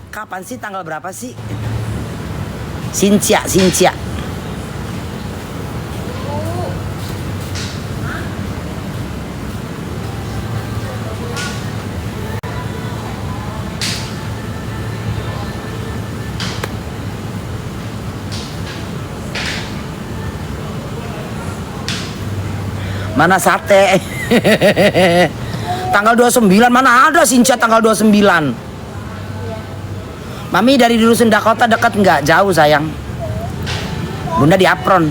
Kapan sih, tanggal berapa sih? Sincia. Mana sate? Tanggal 29 mana ada Sincia tanggal 29. Mami dari Dusun Dakota dekat nggak? Jauh sayang. Bunda di Apron.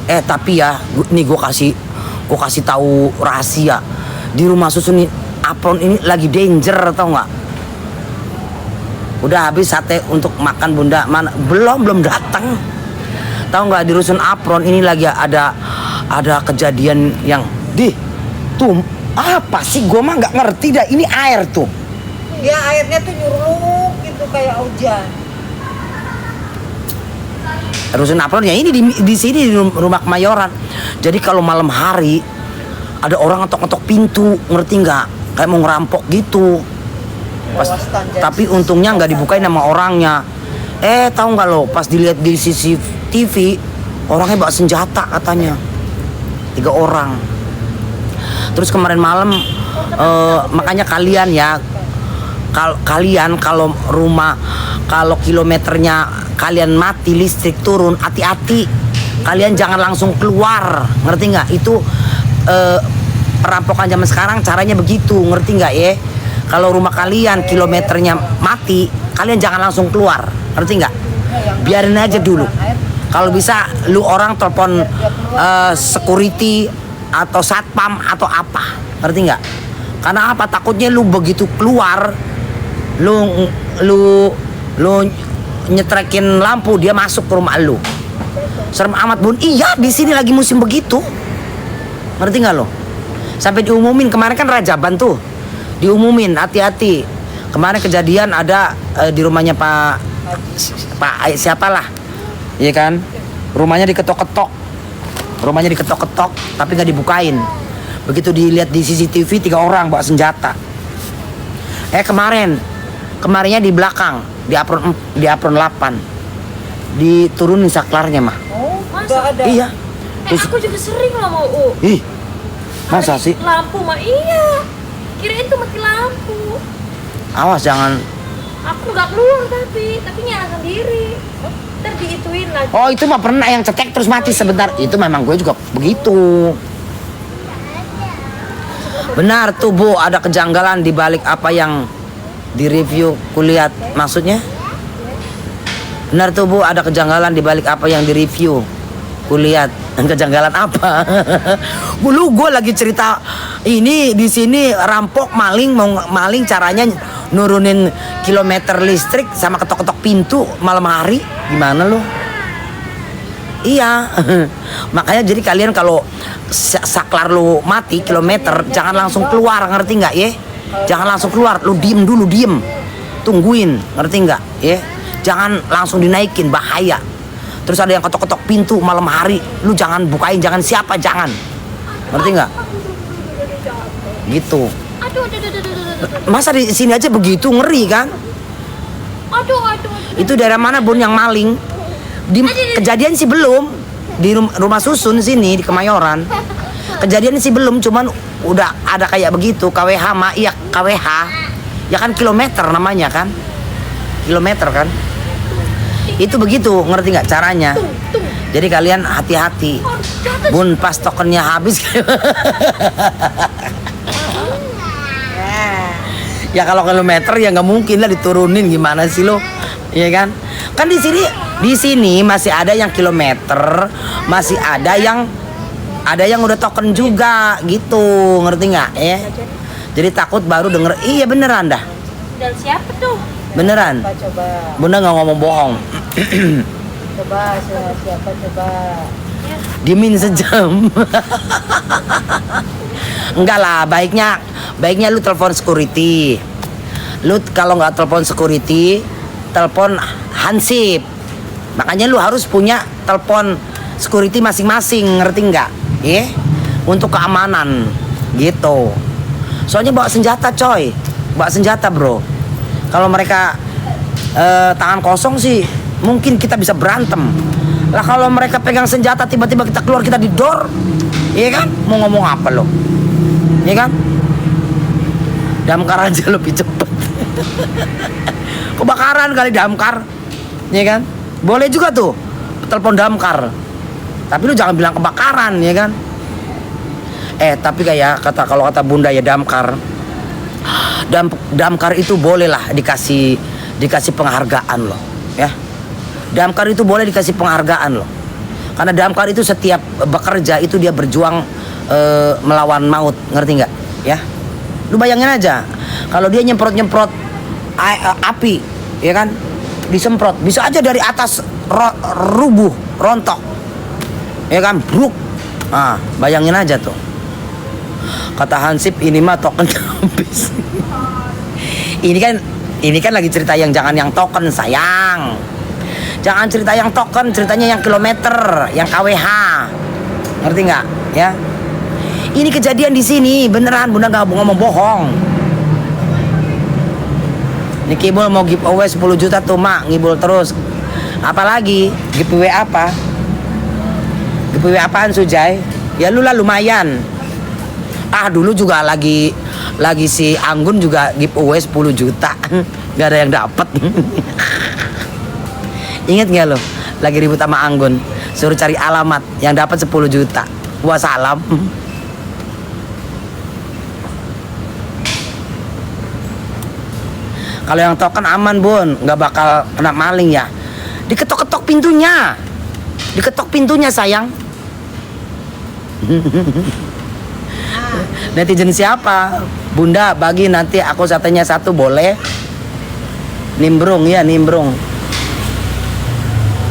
Tapi ya, nih gue kasih tahu rahasia. Di rumah susun nih, Apron ini lagi danger, tau nggak? Udah habis sate untuk makan Bunda, mana belum datang. Tahu nggak, di Rusun Apron ini lagi ada kejadian yang tuh apa sih, gue mah nggak ngerti dah. Ini air tuh. Ya airnya tuh nyuruk gitu kayak hujan. Rusun Apron ya ini di sini di rumah Kemayoran. Jadi kalau malam hari ada orang ngetok-ngetok pintu, ngerti nggak? Kayak mau ngerampok gitu. Tapi untungnya nggak dibukain sama orangnya. Tahu nggak lo? Pas dilihat di CCTV, orangnya bawa senjata katanya. 3 orang. Terus kemarin malam, makanya kalian ya, kalau kilometernya kalian mati, listrik turun, hati-hati. Kalian jangan langsung keluar, ngerti nggak? Itu perampokan zaman sekarang caranya begitu, ngerti nggak ya? Kalau rumah kalian kilometernya mati, kalian jangan langsung keluar, ngerti nggak? Biarin aja dulu. Kalau bisa lu orang telepon security atau satpam atau apa, ngerti nggak? Karena apa? Takutnya lu begitu keluar, lu nyetrekin lampu, dia masuk ke rumah lu. Serem amat Bun. Iya, di sini lagi musim begitu, ngerti nggak lo? Sampai diumumin kemarin kan Rajaban tuh, diumumin hati-hati. Kemarin kejadian ada di rumahnya Pak siapalah, iya kan? Rumahnya diketok-ketok, tapi nggak dibukain. Begitu dilihat di CCTV 3 orang bawa senjata. Kemarinnya di belakang di apron 8 diturunin saklarnya mah. Oh, masa ada? Iya. Terus, aku juga sering loh mau. Masa sih? Lampu mah iya. Kirain tuh mati lampu. Awas jangan. Aku nggak keluar tapi nyala sendiri. Ntar diituin lagi. Oh, itu mah pernah yang cetek terus mati sebentar. Itu memang gue juga begitu. Benar tuh Bu, ada kejanggalan di balik apa yang di review kulihat. Maksudnya? Benar tuh Bu, ada kejanggalan di balik apa yang di review kulihat. Kejanggalan apa? Dulu gue lagi cerita ini di sini rampok maling caranya nurunin kilometer listrik sama ketok-ketok pintu malam hari. Gimana lo? Iya. Makanya jadi kalian kalau saklar lu mati kilometer jangan langsung keluar, ngerti nggak ya? Jangan langsung keluar, lu diem dulu, tungguin, ngerti nggak ya? Jangan langsung dinaikin, bahaya. Terus ada yang ketok-ketok pintu malam hari, lu jangan bukain, jangan siapa, jangan, ngerti nggak? Gitu. Masa di sini aja begitu, ngeri kan? Aduh. Itu daerah mana Bun yang maling? Kejadian sih belum di rumah susun sini di Kemayoran. Kejadian sih belum, cuman udah ada kayak begitu. KWH mah iya KWH. Ya kan kilometer namanya kan? Kilometer kan? Itu begitu, ngerti nggak caranya? Jadi kalian hati-hati. Bun, pas tokennya habis. Ya kalau kilometer ya nggak mungkin lah diturunin, gimana sih lo? Iya kan? Kan di sini masih ada yang kilometer, masih ada yang udah token juga gitu, ngerti nggak ya? Jadi takut baru denger, iya beneran dah. Dan siapa tuh? Beneran. Coba. Bunda nggak ngomong bohong. Coba siapa coba. Diemin sejam. Enggak lah, baiknya lu telepon security. Lu kalau nggak telepon security, telepon Hansip. Makanya lu harus punya telepon security masing-masing, ngerti nggak? Untuk keamanan gitu. Soalnya bawa senjata coy, bawa senjata bro. Kalau mereka tangan kosong sih mungkin kita bisa berantem. Lah kalau mereka pegang senjata tiba-tiba kita keluar, kita didor, iya kan? Mau ngomong apa lo? Iya kan? Damkar aja lebih cepet. Kebakaran kali damkar, iya kan? Boleh juga tuh telepon damkar. Tapi lu jangan bilang kebakaran, ya kan? Tapi kayak kalau kata bunda ya damkar itu boleh lah dikasih penghargaan loh, ya. Damkar itu boleh dikasih penghargaan loh. Karena damkar itu setiap bekerja itu dia berjuang melawan maut, ngerti nggak? Ya. Lu bayangin aja, kalau dia nyemprot api, ya kan? Disemprot, bisa aja dari atas rubuh, rontok. Ya kan? Bruk. Ah, bayangin aja tuh. Kata Hansip, ini mah token habis. Ini kan lagi cerita yang jangan yang token sayang. Jangan cerita yang token, ceritanya yang kilometer, yang KWH. Ngerti nggak? Ya. Ini kejadian di sini, beneran bunda nggak ngomong bohong. Niki Bul mau giveaway 10 juta tuh mak, ngibul terus. Apalagi giveaway apa? Giveaway apaan Sujai? Ya lu lah lumayan. Dulu juga lagi si Anggun juga giveaway 10 juta. Gak ada yang dapat. Ingat gak lo? Lagi ribut sama Anggun, suruh cari alamat yang dapat 10 juta. Wassalam. Kalau yang token aman bun, nggak bakal kena maling ya. Diketok-ketok pintunya, diketok pintunya sayang. Netizen siapa? Bunda bagi nanti aku satenya satu boleh. Nimbrung ya, nimbrung.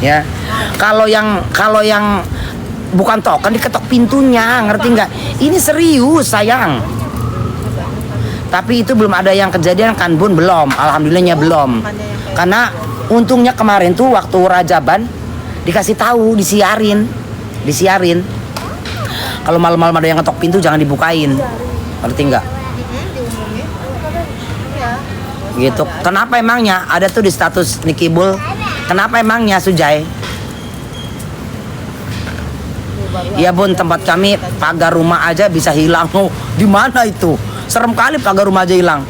Ya. Kalau yang bukan token diketok pintunya, ngerti nggak? Ini serius sayang. Tapi itu belum ada yang kejadian kan bun, belum. Alhamdulillahnya belum. Karena untungnya kemarin tuh waktu Rajaban dikasih tahu, disiarin. Kalau malam-malam ada yang ngetok pintu jangan dibukain, ngerti nggak? Gitu. Kenapa emangnya? Ada tuh di status Niki Bul. Kenapa emangnya Sujai? Ya bun, tempat kami pagar rumah aja bisa hilang. Oh, di mana itu? Serem kali pagar rumah aja hilang.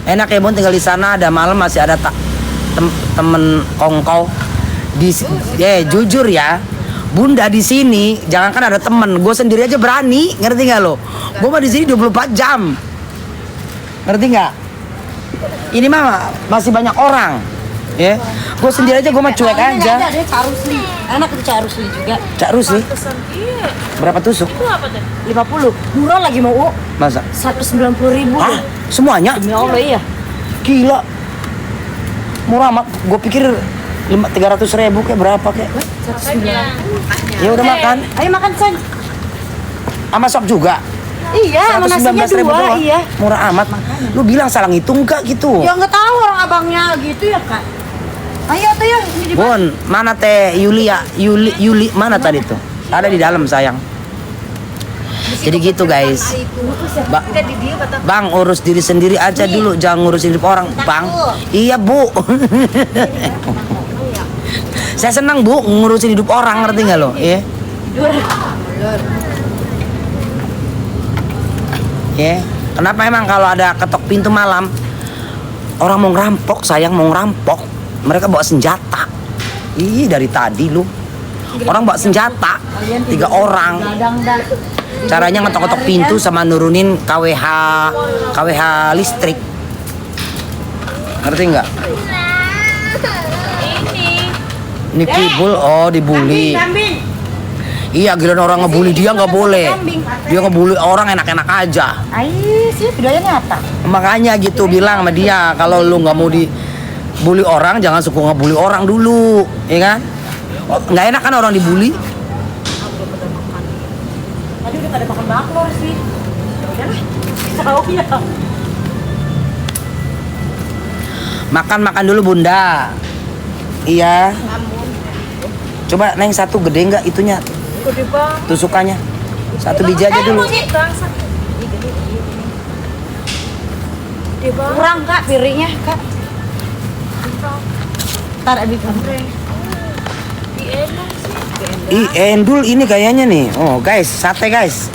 Enak ya bun, tinggal di sana. Ada malam masih ada temen kongkow. Jujur ya, bunda di sini jangankan ada temen, gue sendiri aja berani, ngerti nggak lo? Gue mah di sini 24 jam, ngerti nggak? Ini mah masih banyak orang, ya. Gue sendiri aja, gue mah cuek aja. Ada Cak Rusli, enak itu Cak Rusli juga. Cak Rusli? Iya. Berapa tusuk? Itu apa tuh? 50. Murah lagi mau. Masa? 190.000. Hah? Semuanya? Demi Allah iya. Gila. Murah amat. Gue pikir 300.000 kayak berapa kayak? 190. Ya udah makan. Ayo makan San. Sama sop juga. Iya, sama nasinya 2, doang. iya. Murah amat. Lu bilang salah ngitung gak gitu? Ya nggak tahu orang abangnya gitu ya kak. Ayo tuh ya. Bun, mana teh Yuli mana tadi tuh? Ada di dalam sayang. Jadi gitu guys. Bang urus diri sendiri aja dulu, jangan ngurusin hidup orang, Bang. Iya bu. Saya senang bu ngurusin hidup orang, ngerti nggak lo? Iya. Ya. Kenapa emang kalau ada ketok pintu malam orang mau ngerampok, sayang mau ngerampok, mereka bawa senjata. Ih dari tadi lu. Orang bawa senjata 3 orang. Caranya ngetok-ngetok pintu sama nurunin KWH listrik. Ngerti nggak? Ini Kibul, oh dibully. Iya, giliran orang ngebully dia nggak boleh. Dia ngebully orang enak-enak aja. Sih videonya nyata. Makanya gitu bilang sama dia, kalau lu nggak mau dibully orang, jangan suka ngebully orang dulu, ya kan? Nggak enak kan orang dibully? Tadi udah pada makan baklor sih. Udah lah. Tahu ya. Makan dulu bunda. Iya. Coba neng satu gede nggak itunya? Gede banget. Tusukannya. Satu biji aja dulu. Gede banget. Kurang kak piringnya kak. Ntar abis goreng. Di enak sih. Ih, endul ini kayaknya nih. Oh, guys, sate guys.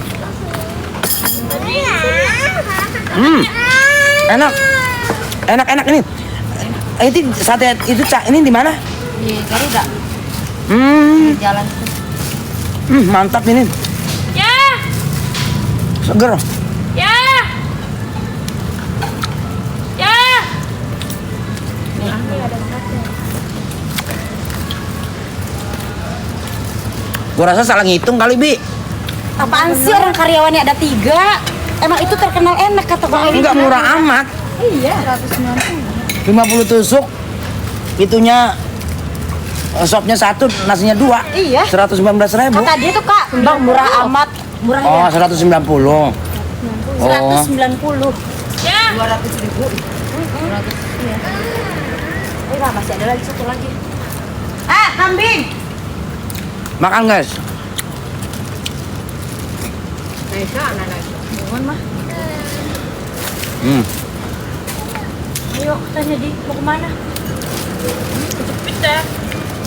Enak. Enak ini. Itu sate itu Cak, ini di mana? Di Garuda. Hmm, Jalan. mantap ini. Ya, Seger. ya, ya. Gua rasa salah ngitung kali, Bi. Apaan sih orang karyawannya ada 3? Emang itu terkenal enak kata Bang Edi. Enggak murah amat. Iya. 190. 50 tusuk. Itunya sopnya 1, nasinya 2. Iya. 119.000. Kata dia tuh kak, Bang murah amat. Murah Oh, ya. 190. Oh. 190. Ya. 200.000. Iya. Oh iya, masih ada lagi satu lagi. Ah, kambing. Makan, guys. Mohon mah. Hmm. Ayo, tanya di mau kemana? Cepet ya.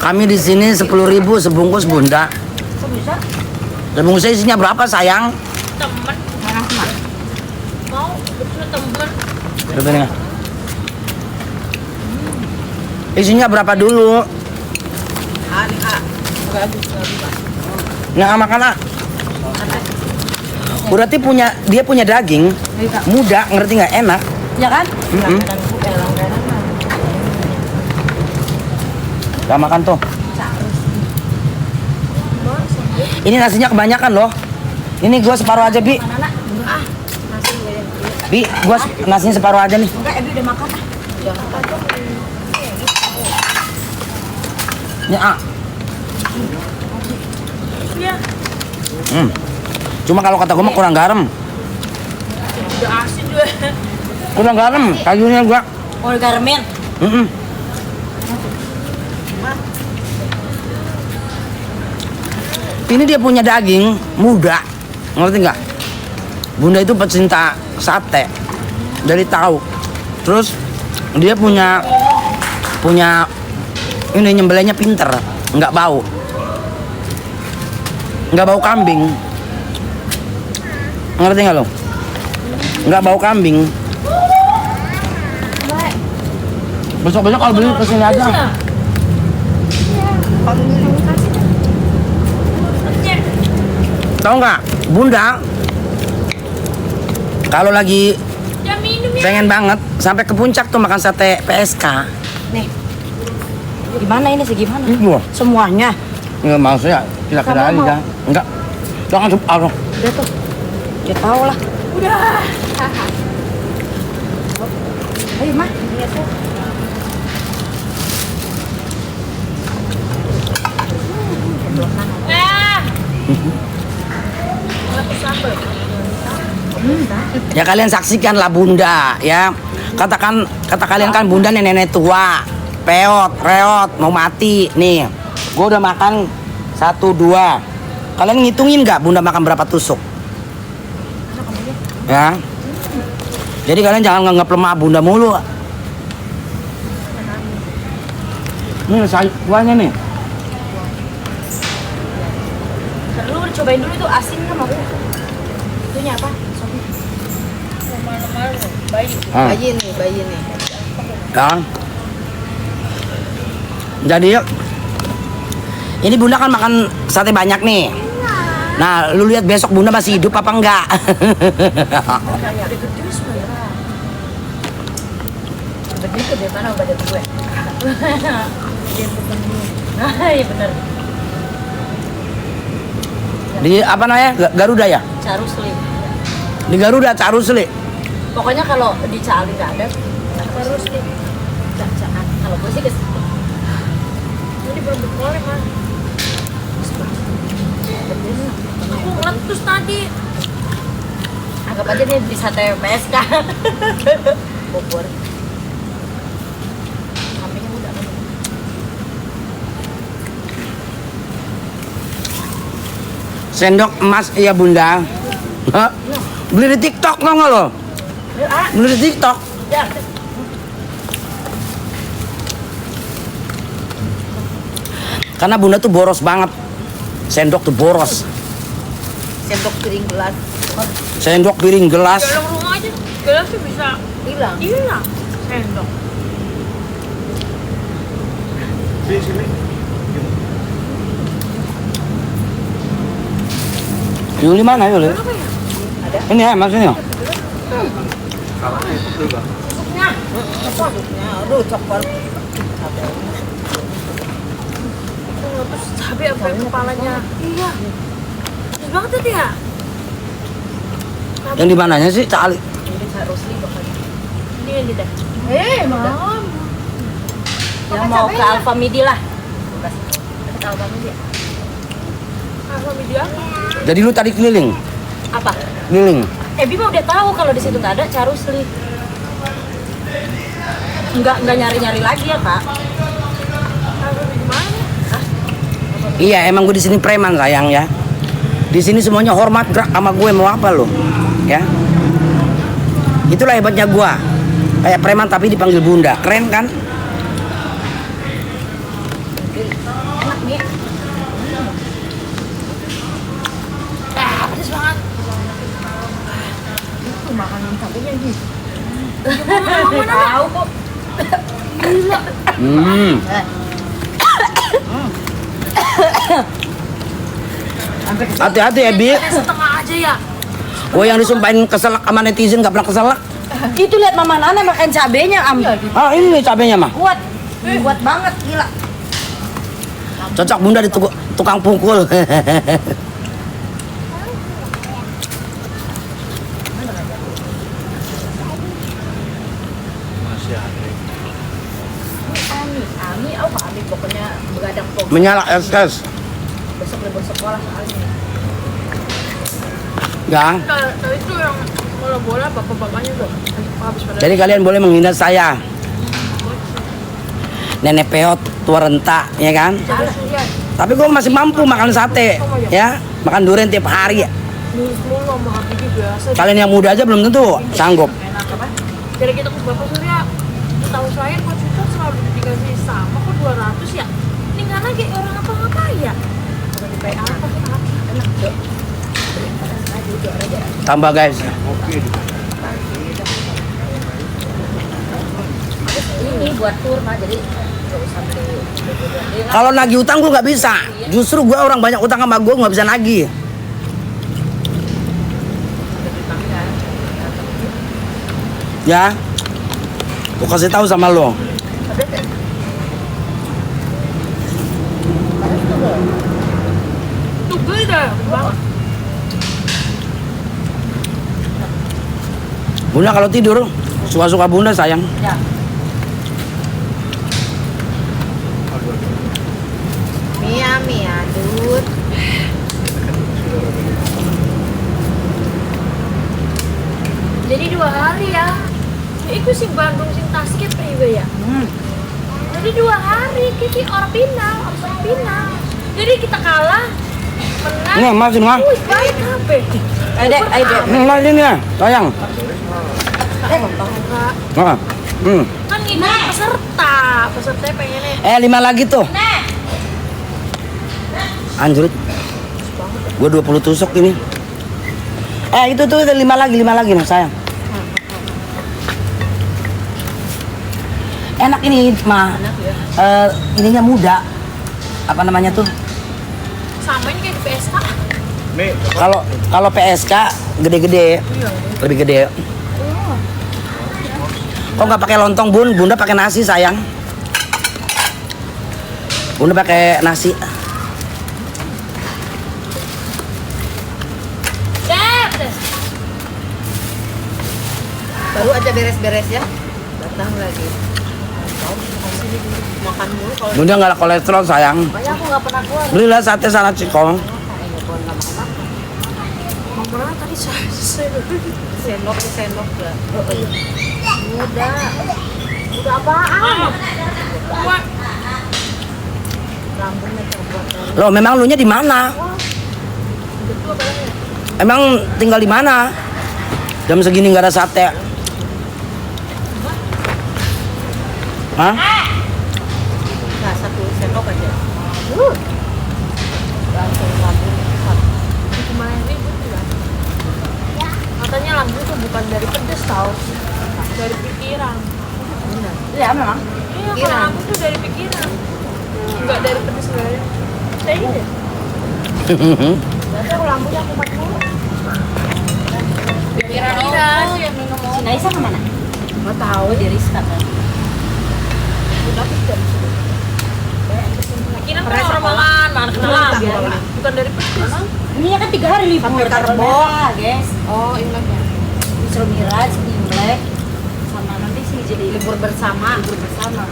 Kami di sini 10.000 sebungkus, Bunda. Kok bisa? Sebungkusnya isinya berapa, sayang? Temen Mana mah? mau betul temen. Berapa nih? Isinya berapa dulu? Nah, makan ah. Berarti dia punya daging muda, ngerti nggak? Enak. Ya kan? Mm-mm. Kita makan tuh. Ini nasinya kebanyakan loh. Ini gua separuh aja, Bi. Bi, gua nasinya separuh aja nih. Enggak, Ebi udah makan. Ini ah. Iya. Cuma kalau kata gua mah kurang garam. Udah asin juga. Kurang garam, kayunya gua. Oh, garmen. Mm-mm. Ini dia punya daging muda, ngerti nggak? Bunda itu pecinta sate, dari tahu. Terus dia punya ini nyembelihnya pinter, nggak bau kambing. Ngerti nggak lo? Nggak bau kambing. Besok-besok kalau beli kesini aja. Tahu nggak, Bunda? Kalau lagi Ya minum ya. pengen banget sampai ke puncak tuh makan sate PSK. Nih. Gimana ini sih gimana? Iya. Semuanya. Nggak maksudnya kira-kira Kamu mau? aja. Enggak. Jangan separuh. Udah tuh. Ya tahu lah. Udah. Ayo, Mah. Aku sambal. Ya kalian saksikanlah Bunda ya. Kata kalian kan Bunda nenek tua, peot, reot, mau mati. Nih, gua udah makan 1, 2. Kalian ngitungin nggak Bunda makan berapa tusuk? Ya. Jadi kalian jangan nganggap lemah Bunda mulu. Ini sayurannya nih. Lu cobain dulu tuh asin sama aku. Itunya apa? Ah. Bayi nih. Ya. Jadi ini Bunda kan makan sate banyak nih. Nah, lu lihat besok Bunda masih hidup apa enggak? Begitu deh mana badan gue. Iya bener. Di apa namanya? Garuda ya? Carusli. Di Garuda Carusli. Pokoknya kalau di Cali nggak ada. Carusli. Cacaan. Kalau gue sih ke situ. Ini belum boleh mah. Aku ngeletus tadi. Anggap aja nih di sate PSK. Bogor. Kambingnya udah. Sendok emas iya Bunda. Hah? Beli di TikTok tau nggak lo? Beli di TikTok. Ya. Karena bunda tuh boros banget. Sendok tuh boros. Sendok piring gelas. Sendok piring gelas. Dalam rumah aja gelasnya bisa Hilang. hilang. Sendok. Yuli mana Yuli? Apa ya? Ini ya maksudnya. Susuknya. Aduh, coklat. Terus cabai apa kepalanya? Iya. Terus banget tadi ya? Yang di mananya sih Cak Ali? Ini saya Rosli bakal. Ini yang di teh. Mam. Yang mau ke Alfa Midi lah. Ke Alfa Midi. Apa media? Jadi lu tadi keliling? Apa? Keliling? Bima udah tahu kalau di situ nggak ada Carusli. Nggak nyari-nyari lagi ya, Pak. Apa di mana? Iya, emang gue di sini preman sayang ya. Di sini semuanya hormat gerak sama gue mau apa lo? Ya. Itulah hebatnya gue. Kayak preman tapi dipanggil bunda. Keren kan? Enak nih. Pedes banget. Makanan cabenya nih. Tahu kok. Hmm. Hati-hati ya, Bi. Ada setengah aja ya. Gue yang disumpahin keselak sama netizen gak pernah keselak. Itu lihat Mama Nana makan cabenya, Am. Ah, ini nih cabenya mah. Kuat. Kuat banget, gila. Cocok bunda di tukang pukul. Ami, apa Ami pokoknya begadang pokok. Menyala SS. Besok libur sekolah soalnya. Ya. Kalau itu yang bola-bola bapak-bapaknya tuh habis pada. Jadi kalian boleh menghina saya. Nenek peot, tua renta, ya kan? Tapi gue masih mampu makan sate, ya, makan durian tiap hari ya. Nurut mulu sama Habibie biasa. Kalian yang muda aja belum tentu sanggup. Enak apa? Jadi kita ke Bapak Surya, tahu saya kok kita selalu dikasih sama kok 200 ya. Ini nggak lagi orang apa ya? Di PA apa enak tuh. Tambah guys. Ini buat tur mah jadi nggak usah beli. Kalau nagih utang gue nggak bisa. Justru gue orang banyak utang sama gue nggak bisa nagih. Ya, gue kasih tahu sama lo. Tuh gue dah banget. Bunda kalau tidur suka-suka bunda sayang. Ya. Mia, dud. Jadi 2 hari ya. Iku sing Bandung sing Tasik apa ya? Jadi 2 hari kita orang Pinang, orang Pinang. Jadi kita kalah, menang. Ini masih nggak? Wih, baik kabeh. Ada. Ini ya, sayang. Enggak. Nah, Kan ini peserta pengennya 5 lagi tuh. Anjrit. Gue 20 tusuk ini. Itu tuh 5 lagi nih sayang. Enak ini mah. Ininya muda. Apa namanya tuh? sama ini kayak di PSK. Kalau PSK gede-gede, lebih gede. Kok nggak pakai lontong bun? Bunda pakai nasi sayang. Bunda pakai nasi. Baru aja beres-beres ya. Datang lagi. Makan mulu kalau Bunda nggak ada kolesterol sayang. banyak aku nggak pernah keluar. Belilah sate sana Cikong. Mama tadi saya Sendok ya. Udah apaan? buat Lambungnya terbuat dari Loh, memang lu nya di mana? Emang tinggal di mana? Jam segini nggak ada sate. Hah? Nah, 1 sendok aja. Langsung lambung cepat. Kemarin ribut juga. Katanya lambung tuh bukan dari pedes tau, dari pikiran. Benar. Iya, memang. Iya, kalau Pikiran. lambung tuh dari pikiran, nggak dari pedes sebenarnya. Kayaknya deh. Berarti aku lambungnya kumat mulu. Pikiran yang minum Si Naisa kemana? nggak tahu. Oh, di Rizka kan. Udah aku dari situ. Pikiran kan orang mana kenal lagi, bukan dari pedes. Ini ya kan 3 hari libur. Sampai Karbo. Tanggal, guys. Oh, Imlek ya. Isra Miraj, Imlek, sama nanti sih jadi libur bersama. Libur bersama.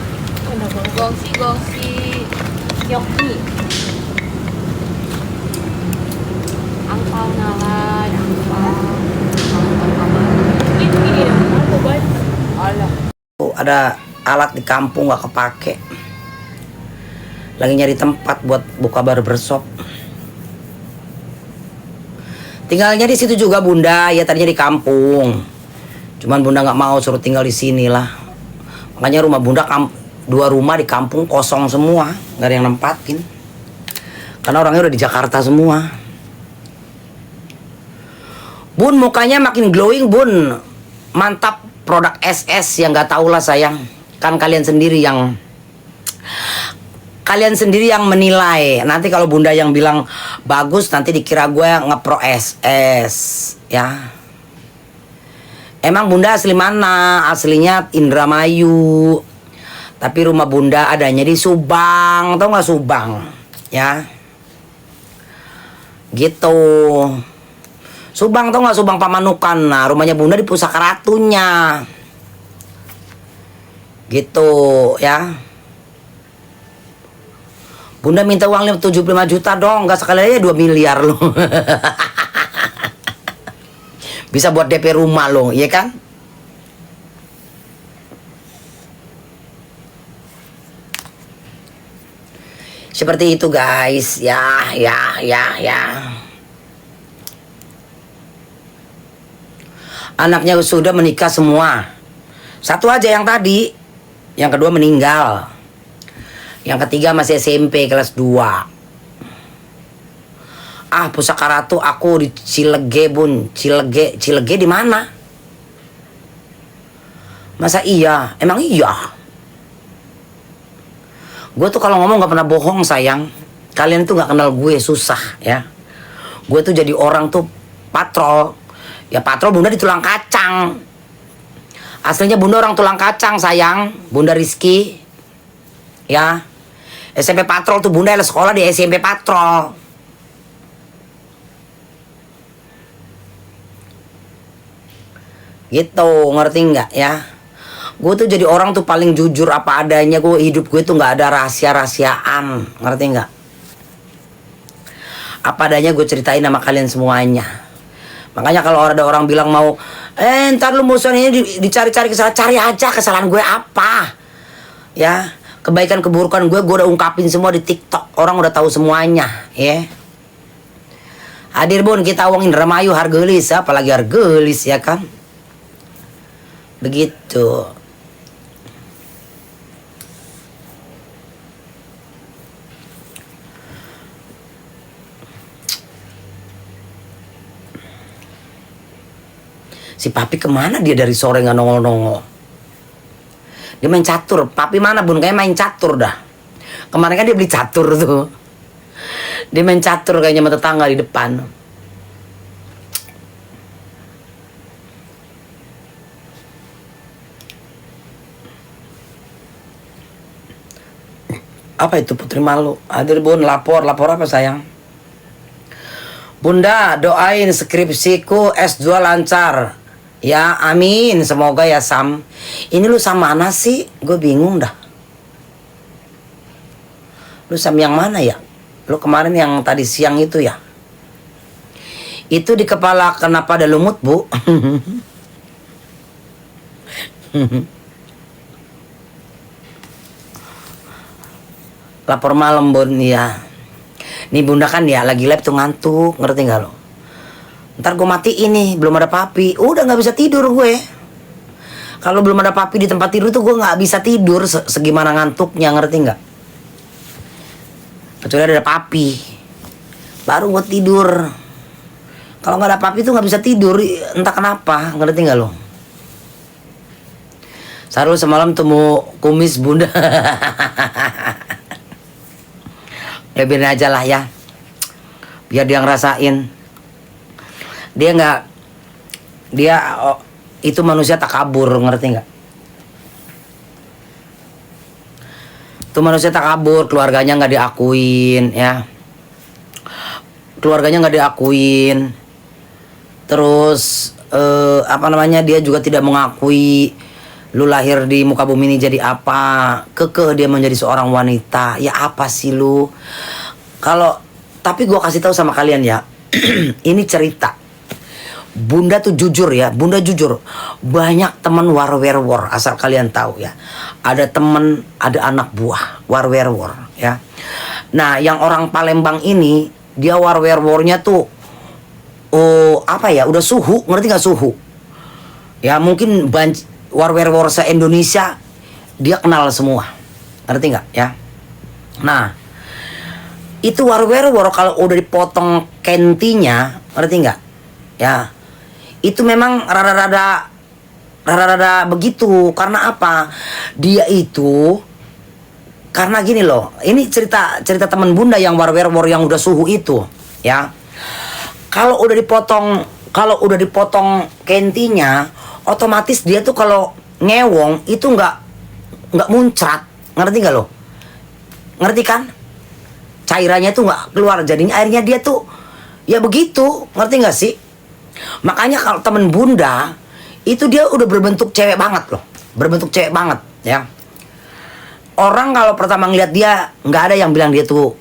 Gongsi. Yoki. Angpau ngalan, angpau. Itu gini ya, aku baca. Alah. Ada alat di kampung nggak kepake. Lagi nyari tempat buat buka barbershop. Tinggalnya di situ juga Bunda, ya tadinya di kampung. Cuman Bunda nggak mau, suruh tinggal di sini lah. Makanya rumah Bunda 2 rumah di kampung kosong semua, nggak ada yang nempatin. Karena orangnya udah di Jakarta semua. Bun, mukanya makin glowing Bun. Mantap produk SS yang nggak tahu lah sayang. Kan kalian sendiri yang menilai. Nanti kalau Bunda yang bilang bagus, nanti dikira gue ngepro SS ya. Emang Bunda asli mana? Aslinya Indramayu. Tapi rumah Bunda adanya di Subang. Tahu nggak Subang? Ya. Gitu. Subang, tahu nggak Subang Pamanukan? Nah, rumahnya Bunda di Pusaka Ratunya. Gitu ya. Bunda minta uang 75 juta dong, nggak sekali aja 2 miliar loh. Bisa buat DP rumah loh, iya kan? Seperti itu guys, ya. Anaknya sudah menikah semua. Satu aja yang tadi, yang kedua meninggal. Yang ketiga masih SMP kelas 2. Pusaka Ratu aku di Cilege Bun. Cilege di mana? Masa iya? Emang iya? Gue tuh kalau ngomong gak pernah bohong sayang. Kalian tuh gak kenal gue, susah ya. Gue tuh jadi orang tuh patrol. Ya patrol Bunda di Tulang Kacang. Aslinya Bunda orang Tulang Kacang sayang. Bunda Rizky. Ya. SMP patrol tuh Bunda sekolah di SMP patrol. Gitu, ngerti nggak ya? Gue tuh jadi orang tuh paling jujur apa adanya. Gue hidup gue tuh nggak ada rahasia-rahasiaan, ngerti nggak? Apa adanya gue ceritain sama kalian semuanya. Makanya kalau ada orang bilang mau, ntar lu musuhan ini dicari-cari kesalahan, cari aja kesalahan gue apa, ya. Kebaikan keburukan gue udah ungkapin semua di TikTok. Orang udah tahu semuanya, ya. Hadir Bun, kita uang Indramayu hargelis, apalagi hargelis ya kan. Begitu. Si Papi kemana dia dari sore nggak nongol-nongol? Dia main catur. Papi mana Bun? Kayak main catur dah. Kemarin kan dia beli catur tuh. Dia main catur kayaknya sama tetangga di depan. Apa itu Putri Malu? Hadir Bun, lapor apa sayang? Bunda doain skripsiku S2 lancar. Ya amin, semoga ya Sam. Ini lu Sam mana sih? Gue bingung dah. Lu Sam yang mana ya? Lu kemarin yang tadi siang itu ya? Itu di kepala kenapa ada lumut Bu? Lapor malam Bun ya. Nih Bunda kan ya lagi live tuh ngantuk, ngerti gak lo? Ntar gue matiin nih, belum ada Papi. Udah gak bisa tidur gue. Kalau belum ada papi di tempat tidur tuh gue nggak bisa tidur segimana ngantuknya, ngerti nggak? Kecuali ada papi, baru gue tidur. Kalau nggak ada papi tuh nggak bisa tidur, entah kenapa, ngerti nggak lo? Sarul semalam temu kumis bunda. Ya biarin aja lah ya, biar dia ngerasain. Dia itu manusia takabur, ngerti nggak? Itu manusia takabur, keluarganya nggak diakuin ya, keluarganya nggak diakuin. Terus dia juga tidak mengakui lu lahir di muka bumi ini jadi apa. Kekeh dia menjadi seorang wanita. Ya apa sih lu? Tapi gue kasih tahu sama kalian ya. Ini cerita. Bunda tuh jujur ya, Bunda jujur. Banyak teman war, asal kalian tahu ya. Ada teman, ada anak buah war ya. Nah, yang orang Palembang ini, dia war-warnya tuh udah suhu, ngerti nggak suhu? Ya mungkin war se-Indonesia dia kenal semua. Ngerti nggak ya? Nah, itu war kalau udah dipotong kentinya, ngerti nggak? Ya, itu memang rada-rada begitu. Karena apa? Dia itu karena gini loh. Ini cerita teman Bunda yang war yang udah suhu itu, ya. Kalau udah dipotong kentinya, otomatis dia tuh kalau ngewong itu nggak muncrat, ngerti nggak lo? Ngerti kan? Cairannya tuh nggak keluar, jadinya airnya dia tuh ya begitu, ngerti nggak sih? Makanya kalau temen Bunda itu dia udah berbentuk cewek banget loh, berbentuk cewek banget ya. Orang kalau pertama ngeliat dia nggak ada yang bilang dia tuh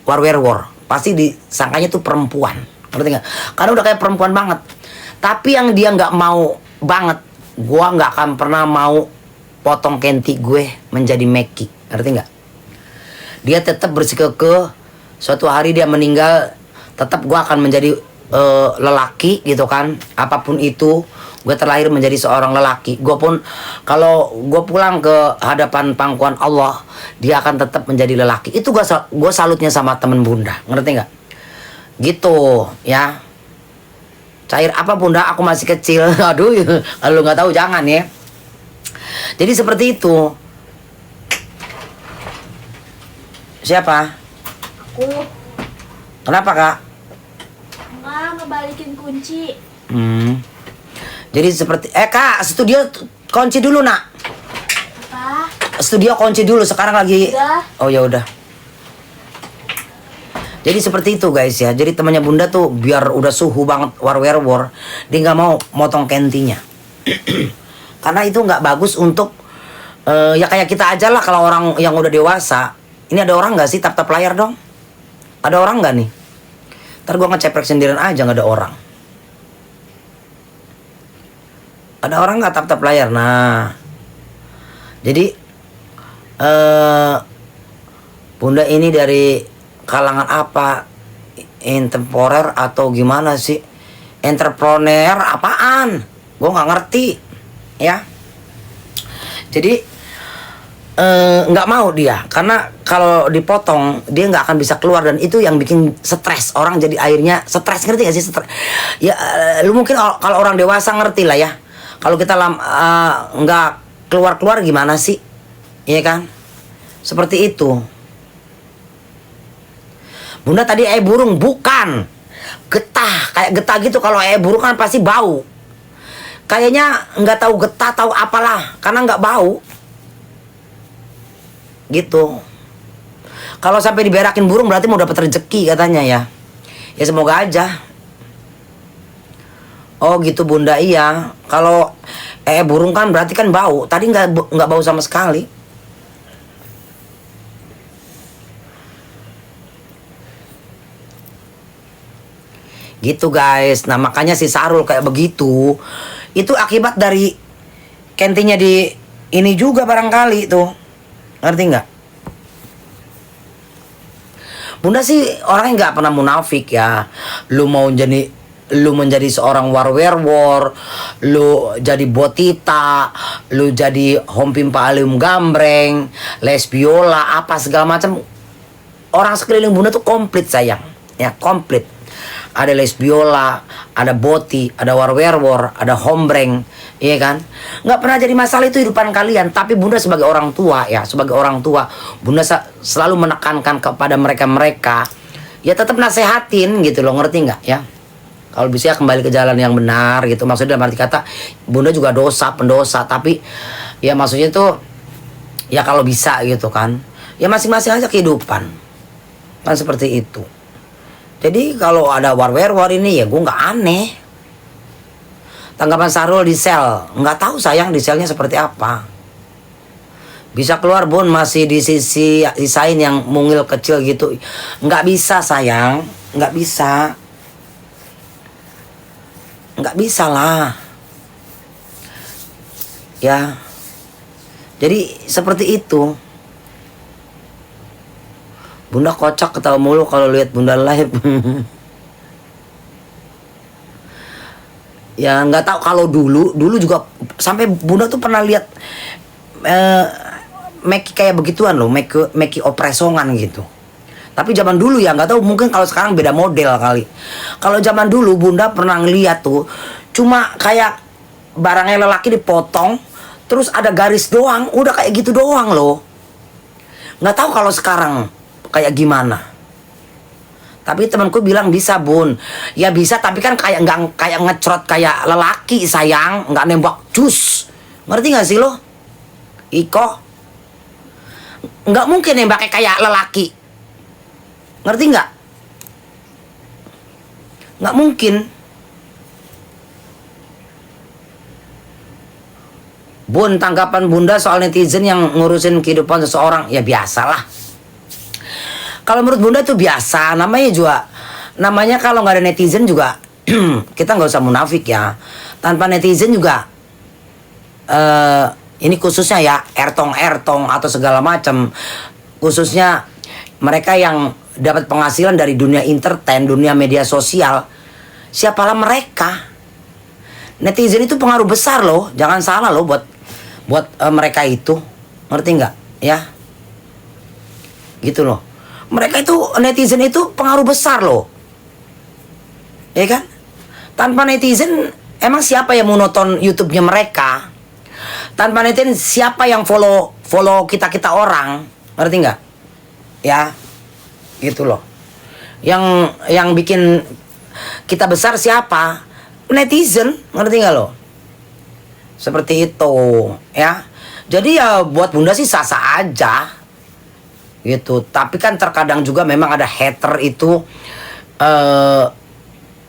war, pasti disangkanya tuh perempuan, ngerti nggak? Karena udah kayak perempuan banget. Tapi yang dia nggak mau banget, gua nggak akan pernah mau potong kenti gue menjadi Meki, ngerti nggak? Dia tetap bersikukuh, suatu hari dia meninggal, tetap gua akan menjadi lelaki gitu kan. Apapun itu, gue terlahir menjadi seorang lelaki. Gue pun kalau gue pulang ke hadapan pangkuan Allah, dia akan tetap menjadi lelaki. Itu gue salutnya sama temen Bunda, ngerti nggak? Gitu ya. Cair apa Bunda? Aku masih kecil. Aduh, kalau nggak tahu jangan ya. Jadi seperti itu. Siapa? Aku Kenapa kak? ngebalikin kunci. Jadi seperti kak, studio kunci dulu nak. Apa? Studio kunci dulu, sekarang lagi. Udah. Oh ya udah. Jadi seperti itu guys ya. Jadi temannya Bunda tuh biar udah suhu banget war, dia nggak mau motong kentinya. Karena itu nggak bagus untuk ya kayak kita aja lah. Kalau orang yang udah dewasa. Ini ada orang nggak sih tap layar dong? Ada orang nggak nih? Ntar gue ngeceprek sendirian aja, nggak ada orang. Ada orang nggak tap layar? Nah, jadi Bunda ini dari kalangan apa? Intemporer atau gimana sih? Entrepreneur apaan? Gue nggak ngerti, ya. Jadi nggak mau dia, karena kalau dipotong dia nggak akan bisa keluar, dan itu yang bikin stres orang. Jadi akhirnya stres, ngerti gak sih? Stres ya. Lu mungkin kalau orang dewasa ngerti lah ya. Kalau kita nggak keluar gimana sih, iya kan? Seperti itu. Bunda tadi burung, bukan getah. Kayak getah gitu. Kalau burung kan pasti bau. Kayaknya nggak tahu getah tahu apalah, karena nggak bau gitu. Kalau sampai diberakin burung berarti mau dapat rezeki katanya ya. Ya semoga aja. Oh gitu Bunda, iya. Kalau burung kan berarti kan bau. Tadi nggak bau sama sekali. Gitu guys. Nah makanya si Sarul kayak begitu. Itu akibat dari kentinya di ini juga barangkali tuh. Ngerti nggak? Bunda sih orangnya nggak pernah munafik ya. Lu mau jadi lu menjadi seorang warwerwor, lu jadi botita, lu jadi hompimpa alium gambreng, lesbiola, apa segala macam. Orang sekeliling Bunda tuh komplit sayang, ya komplit. Ada lesbiola, ada boti, ada warwerwor, ada hombreng, iya kan? Nggak pernah jadi masalah itu hidupan kalian. Tapi Bunda sebagai orang tua, ya sebagai orang tua, Bunda selalu menekankan kepada mereka, ya tetap nasehatin gitu loh, ngerti nggak ya? Kalau bisa ya kembali ke jalan yang benar gitu. Maksudnya dalam arti kata Bunda juga pendosa, tapi ya maksudnya tuh ya kalau bisa gitu kan. Ya masing-masing aja kehidupan. Kan seperti itu. Jadi kalau ada war ini ya gue nggak aneh. Tanggapan Sahrul di sel, nggak tahu sayang di selnya seperti apa. Bisa keluar Bun masih di sisain yang mungil kecil gitu. Nggak bisa sayang, nggak bisa. Nggak bisa lah. Ya. Jadi seperti itu. Bunda kocak ketawa mulu kalau lihat Bunda live. Ya nggak tahu kalau dulu juga sampai Bunda tuh pernah lihat Meki kayak begituan loh, Meki opresongan gitu. Tapi zaman dulu ya nggak tahu, mungkin kalau sekarang beda model kali. Kalau zaman dulu Bunda pernah ngeliat tuh cuma kayak barangnya lelaki dipotong terus ada garis doang, udah kayak gitu doang loh. Nggak tahu kalau sekarang kayak gimana. Tapi temanku bilang bisa Bun. Ya bisa tapi kan kayak nggak kayak ngecrot kayak lelaki sayang, nggak nembak cus. Ngerti nggak sih lo? Iko nggak mungkin nembaknya kayak lelaki. Ngerti nggak? Nggak mungkin. Bun, tanggapan Bunda soal netizen yang ngurusin kehidupan seseorang, ya biasalah. Kalau menurut Bunda itu biasa, namanya kalau nggak ada netizen juga kita nggak usah munafik ya. Tanpa netizen juga ini khususnya ya ertong atau segala macam, khususnya mereka yang dapat penghasilan dari dunia entertain, dunia media sosial, siapalah mereka. Netizen itu pengaruh besar loh, jangan salah loh buat mereka itu, ngerti nggak? Ya, gitu loh. Mereka itu netizen itu pengaruh besar loh, ya kan? Tanpa netizen, emang siapa yang mau nonton YouTube-nya mereka? Tanpa netizen, siapa yang follow kita orang, ngerti nggak? Ya. Gitu loh. Yang bikin kita besar siapa? Netizen, ngerti nggak lo? Seperti itu, ya. Jadi ya buat Bunda sih sah-sah aja, gitu. Tapi kan terkadang juga memang ada hater itu,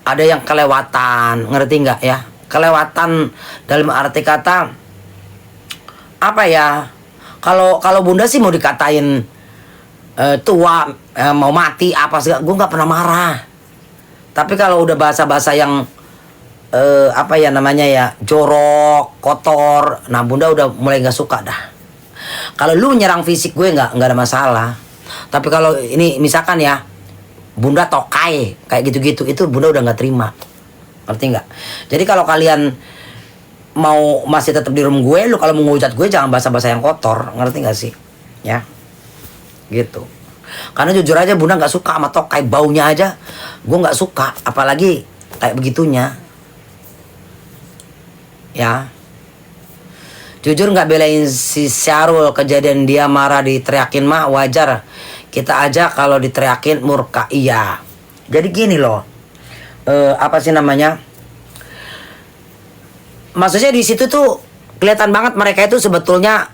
ada yang kelewatan, ngerti nggak ya? Kelewatan dalam arti kata apa ya? Kalau Bunda sih mau dikatain tua, mau mati apa segala, gue nggak pernah marah. Tapi kalau udah bahasa-bahasa yang apa ya namanya ya, jorok, kotor, nah Bunda udah mulai nggak suka dah. Kalau lu nyerang fisik gue nggak ada masalah. Tapi kalau ini misalkan ya Bunda tokai kayak gitu-gitu, itu Bunda udah nggak terima, ngerti nggak? Jadi kalau kalian mau masih tetap di room gue, lu kalau mau ngujat gue jangan bahasa-bahasa yang kotor, ngerti nggak sih? Ya. Gitu. Karena jujur aja Bunda nggak suka sama tokai, baunya aja gue nggak suka, apalagi kayak begitunya. Ya, jujur nggak belain si Sahrul, kejadian dia marah diteriakin mah wajar. Kita aja kalau diteriakin murka. Iya. Jadi gini loh, apa sih namanya? Maksudnya di situ tuh kelihatan banget mereka itu sebetulnya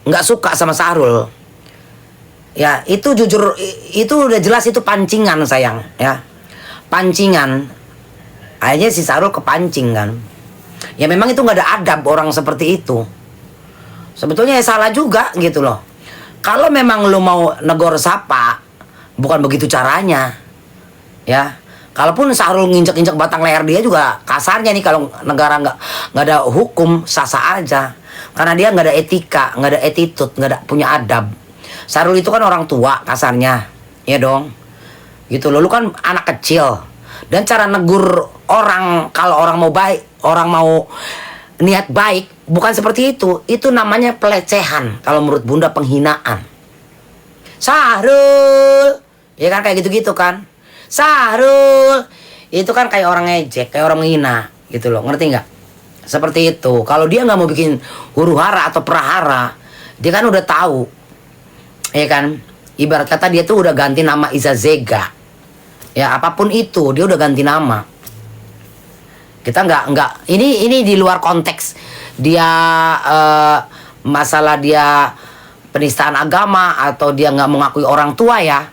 nggak suka sama Sahrul. Ya itu jujur, itu udah jelas itu pancingan sayang ya, pancingan. Akhirnya si Sahrul kepancing kan. Ya memang itu nggak ada adab orang seperti itu. Sebetulnya ya salah juga gitu loh. Kalau memang lu mau negor sapa, bukan begitu caranya. Ya, kalaupun Sahrul nginjek-injek batang leher dia juga kasarnya nih, kalau negara nggak ada hukum, sah-sah aja. Karena dia nggak ada etika, nggak ada attitude, nggak ada punya adab. Sahrul itu kan orang tua kasarnya, ya dong. Gitu loh, lu kan anak kecil. Dan cara negur orang, kalau orang mau baik, orang mau niat baik, bukan seperti itu. Itu namanya pelecehan. Kalau menurut Bunda penghinaan. Sahrul, ya kan kayak gitu-gitu kan. Sahrul, itu kan kayak orang ngejek, kayak orang menghina, gitu loh, ngerti nggak? Seperti itu. Kalau dia nggak mau bikin huru hara atau prahara, dia kan udah tahu, ya kan? Ibarat kata dia tuh udah ganti nama Iza Zega. Ya apapun itu dia udah ganti nama. Kita nggak ini di luar konteks dia masalah dia penistaan agama atau dia nggak mengakui orang tua ya.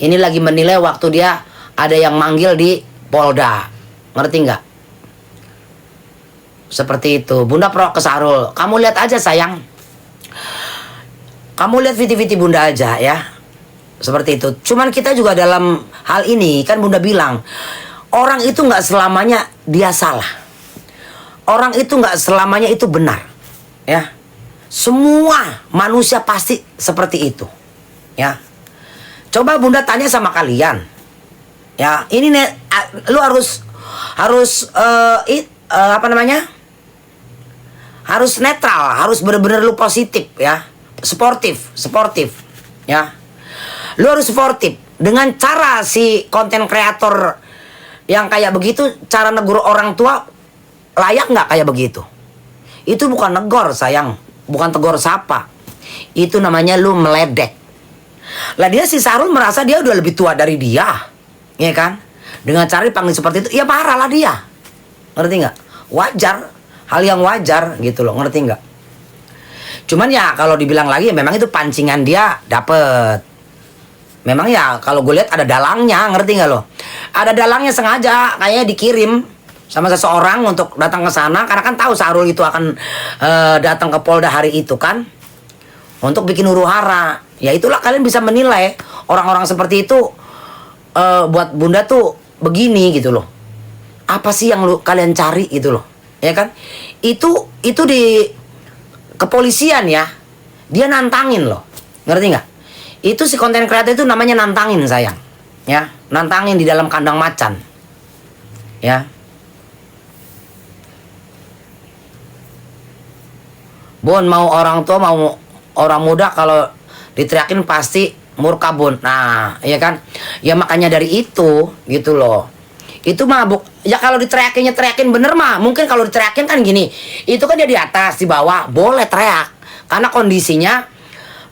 Ini lagi menilai waktu dia ada yang manggil di Polda, ngerti nggak? Seperti itu. Bunda pro ke Sahrul, kamu lihat aja sayang, kamu lihat viti-viti Bunda aja ya. Seperti itu. Cuman kita juga dalam hal ini kan Bunda bilang, orang itu nggak selamanya dia salah. Orang itu nggak selamanya itu benar. Ya. Semua manusia pasti seperti itu. Ya. Coba Bunda tanya sama kalian. Ya, ini lu harus apa namanya? Harus netral, harus benar-benar lu positif ya. Sportif, ya. Lu harus sportif. Dengan cara si konten kreator yang kayak begitu, cara negur orang tua layak nggak kayak begitu? Itu bukan negor sayang, bukan tegur sapa. Itu namanya lu meledek. Lah dia si Sahrul merasa dia udah lebih tua dari dia, ya kan? Dengan cara dipanggil seperti itu, ya parah lah dia. Ngerti nggak? Wajar, hal yang wajar gitu loh, ngerti nggak? Cuman ya kalau dibilang lagi, memang itu pancingan dia dapet. Memang ya kalau gue lihat ada dalangnya, ngerti nggak lo? Ada dalangnya sengaja kayaknya dikirim sama seseorang untuk datang ke sana karena kan tahu Sahrul itu akan datang ke Polda hari itu kan, untuk bikin huru hara. Ya itulah kalian bisa menilai orang-orang seperti itu buat Bunda tuh begini gitu loh. Apa sih yang kalian cari gitu loh, ya kan? Itu di kepolisian ya, dia nantangin loh, ngerti nggak? Itu si konten kreator itu namanya nantangin sayang, ya, nantangin di dalam kandang macan, ya. Bun, mau orang tua mau orang muda kalau diteriakin pasti murka bun. Nah, ya kan, ya makanya dari itu gitu loh. Itu mah ya kalau teriakin bener mah mungkin kalau diteriakin kan gini, itu kan dia di atas di bawah boleh teriak karena kondisinya.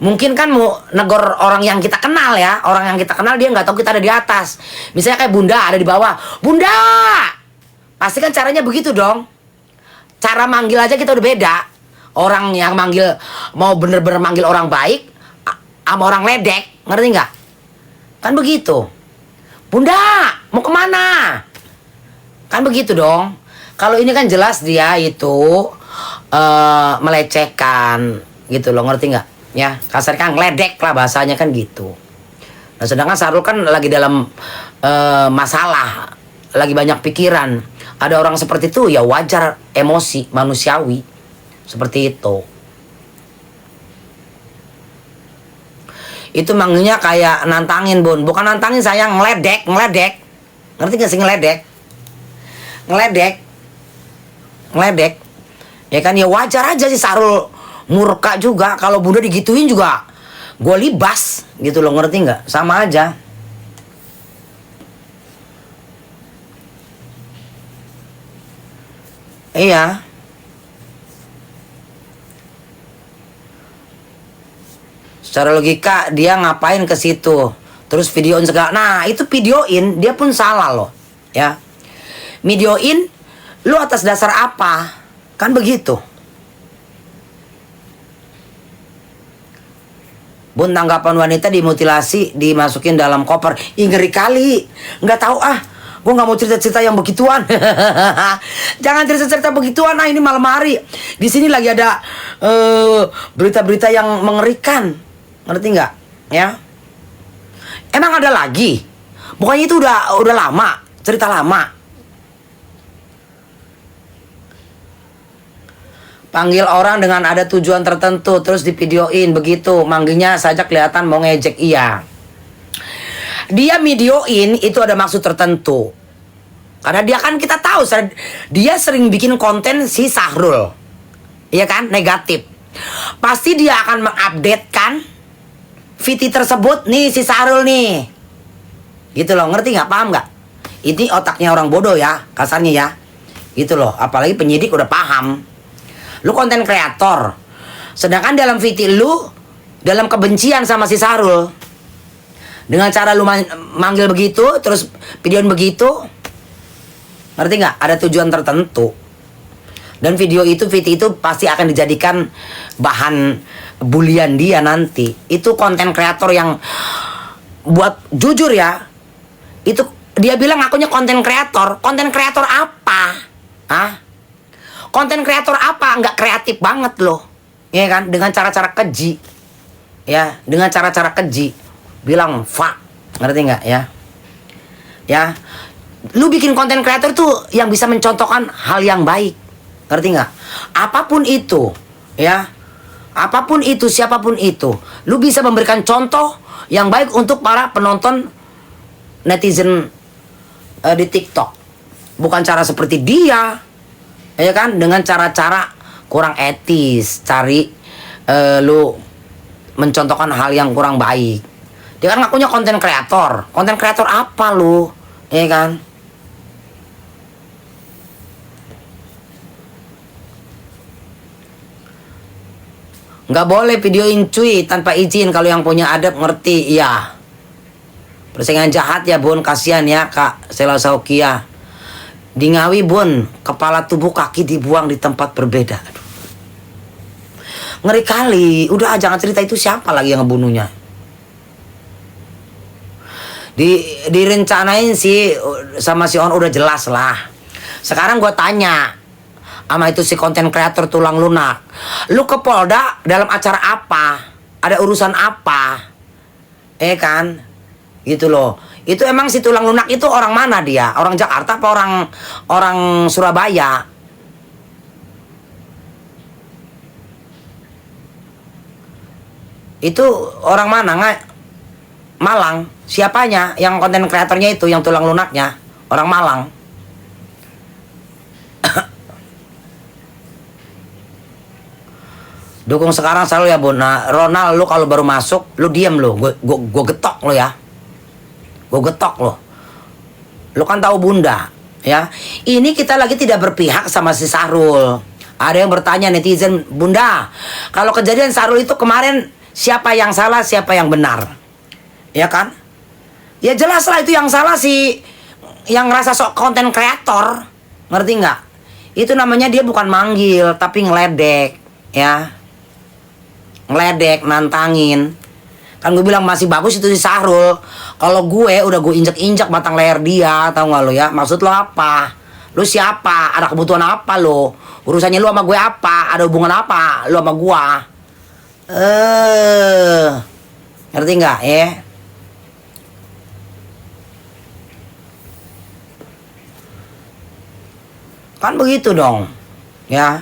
Mungkin kan mau negor orang yang kita kenal ya. Orang yang kita kenal dia nggak tahu kita ada di atas. Misalnya kayak Bunda ada di bawah. Bunda! Pasti kan caranya begitu dong. Cara manggil aja kita udah beda. Orang yang manggil mau bener-bener manggil orang baik sama orang ledek. Ngerti nggak? Kan begitu. Bunda! Mau kemana? Kan begitu dong. Kalau ini kan jelas dia itu melecehkan gitu loh. Ngerti nggak? Ya, kasar kan ngeledek lah bahasanya kan gitu. Nah, sedangkan Sahrul kan lagi dalam masalah, lagi banyak pikiran. Ada orang seperti itu ya wajar, emosi, manusiawi. Seperti itu. Itu manggilnya kayak nantangin bun. Bukan nantangin sayang, ngeledek. Ngerti gak sih ngeledek? Ngeledek. Ya kan ya wajar aja sih Sahrul murka juga. Kalau Bunda digituin juga gue libas gitu loh, ngerti nggak? Sama aja. Iya. Secara logika dia ngapain ke situ? Terus videoin segala. Nah, itu videoin dia pun salah loh, ya. Videoin lu atas dasar apa? Kan begitu. Bun, tanggapan wanita dimutilasi dimasukin dalam koper. Ih, ngeri kali. Nggak tahu ah. Gue nggak mau cerita-cerita yang begituan. Jangan cerita-cerita begituan. Nah, ini malam hari. Di sini lagi ada berita-berita yang mengerikan. Ngerti nggak? Ya. Emang ada lagi? Bukannya itu udah lama, cerita lama. Panggil orang dengan ada tujuan tertentu, terus divideoin begitu. Manggilnya saja kelihatan mau ngejek, iya. dia videoin itu ada maksud tertentu. Karena dia kan kita tahu dia sering bikin konten si Sahrul. Iya kan? Negatif. Pasti dia akan mengupdatekan VT tersebut nih si Sahrul nih. Gitu loh, ngerti nggak? Paham nggak? Ini otaknya orang bodoh ya, kasarnya ya. Gitu loh, apalagi penyidik udah paham. Lu konten kreator. Sedangkan dalam VT lu dalam kebencian sama si Sahrul. Dengan cara lu manggil begitu, terus videoin begitu. Ngerti nggak? Ada tujuan tertentu. Dan video itu, VT itu pasti akan dijadikan bahan bulian dia nanti. Itu konten kreator yang buat jujur ya. Itu dia bilang akunya konten kreator. Konten kreator apa? Hah? Konten kreator apa? Nggak kreatif banget loh. Ya kan? Dengan cara-cara keji. Ya, dengan cara-cara keji. Bilang fuck. Ngerti nggak ya? Ya. Lu bikin konten kreator tuh yang bisa mencontohkan hal yang baik. Ngerti nggak? Apapun itu, ya, apapun itu, siapapun itu, lu bisa memberikan contoh yang baik untuk para penonton netizen di TikTok. Bukan cara seperti dia, ya kan? Dengan cara-cara kurang etis, cari lu mencontohkan hal yang kurang baik. Dia kan ngakunya konten kreator. Konten kreator apa lu? Ya kan? Nggak boleh videoin cuy tanpa izin. Kalau yang punya adab ngerti. Iya. Persaingan jahat ya bun. Kasihan ya Kak Sela Saukia. Di Ngawi bun, kepala tubuh kaki dibuang di tempat berbeda. Aduh. Ngeri kali. Udah jangan cerita itu, siapa lagi yang ngebunuhnya. Direncanain sih sama si On udah jelas lah. Sekarang gue tanya sama itu si konten kreator tulang lunak, lu ke Polda dalam acara apa? Ada urusan apa? Kan? Gitu loh. Itu emang si tulang lunak itu orang mana dia? Orang Jakarta apa orang Surabaya? Itu orang mana? Malang. Siapanya? Yang konten kreatornya itu, yang tulang lunaknya, orang Malang. Dukung sekarang selalu ya bun. Nah, Ronald, lu kalau baru masuk, lu diem lu. Gue getok lo ya. Gue getok lo. Lu kan tahu bunda, ya. Ini kita lagi tidak berpihak sama si Sahrul. Ada yang bertanya netizen, bunda, kalau kejadian Sahrul itu kemarin siapa yang salah, siapa yang benar, ya kan? Ya jelas lah itu yang salah si yang ngerasa sok konten kreator, ngerti nggak? Itu namanya dia bukan manggil, tapi ngeledek, ya. Ngeledek, nantangin. Kan gue bilang masih bagus itu si Sahrul. Kalau gue udah gue injek-injek batang leher dia, tahu nggak lo ya? Maksud lo apa? Lo siapa? Ada kebutuhan apa lo? Urusannya lo sama gue apa? Ada hubungan apa lo sama gue? Ngerti nggak ya? Kan begitu dong, ya.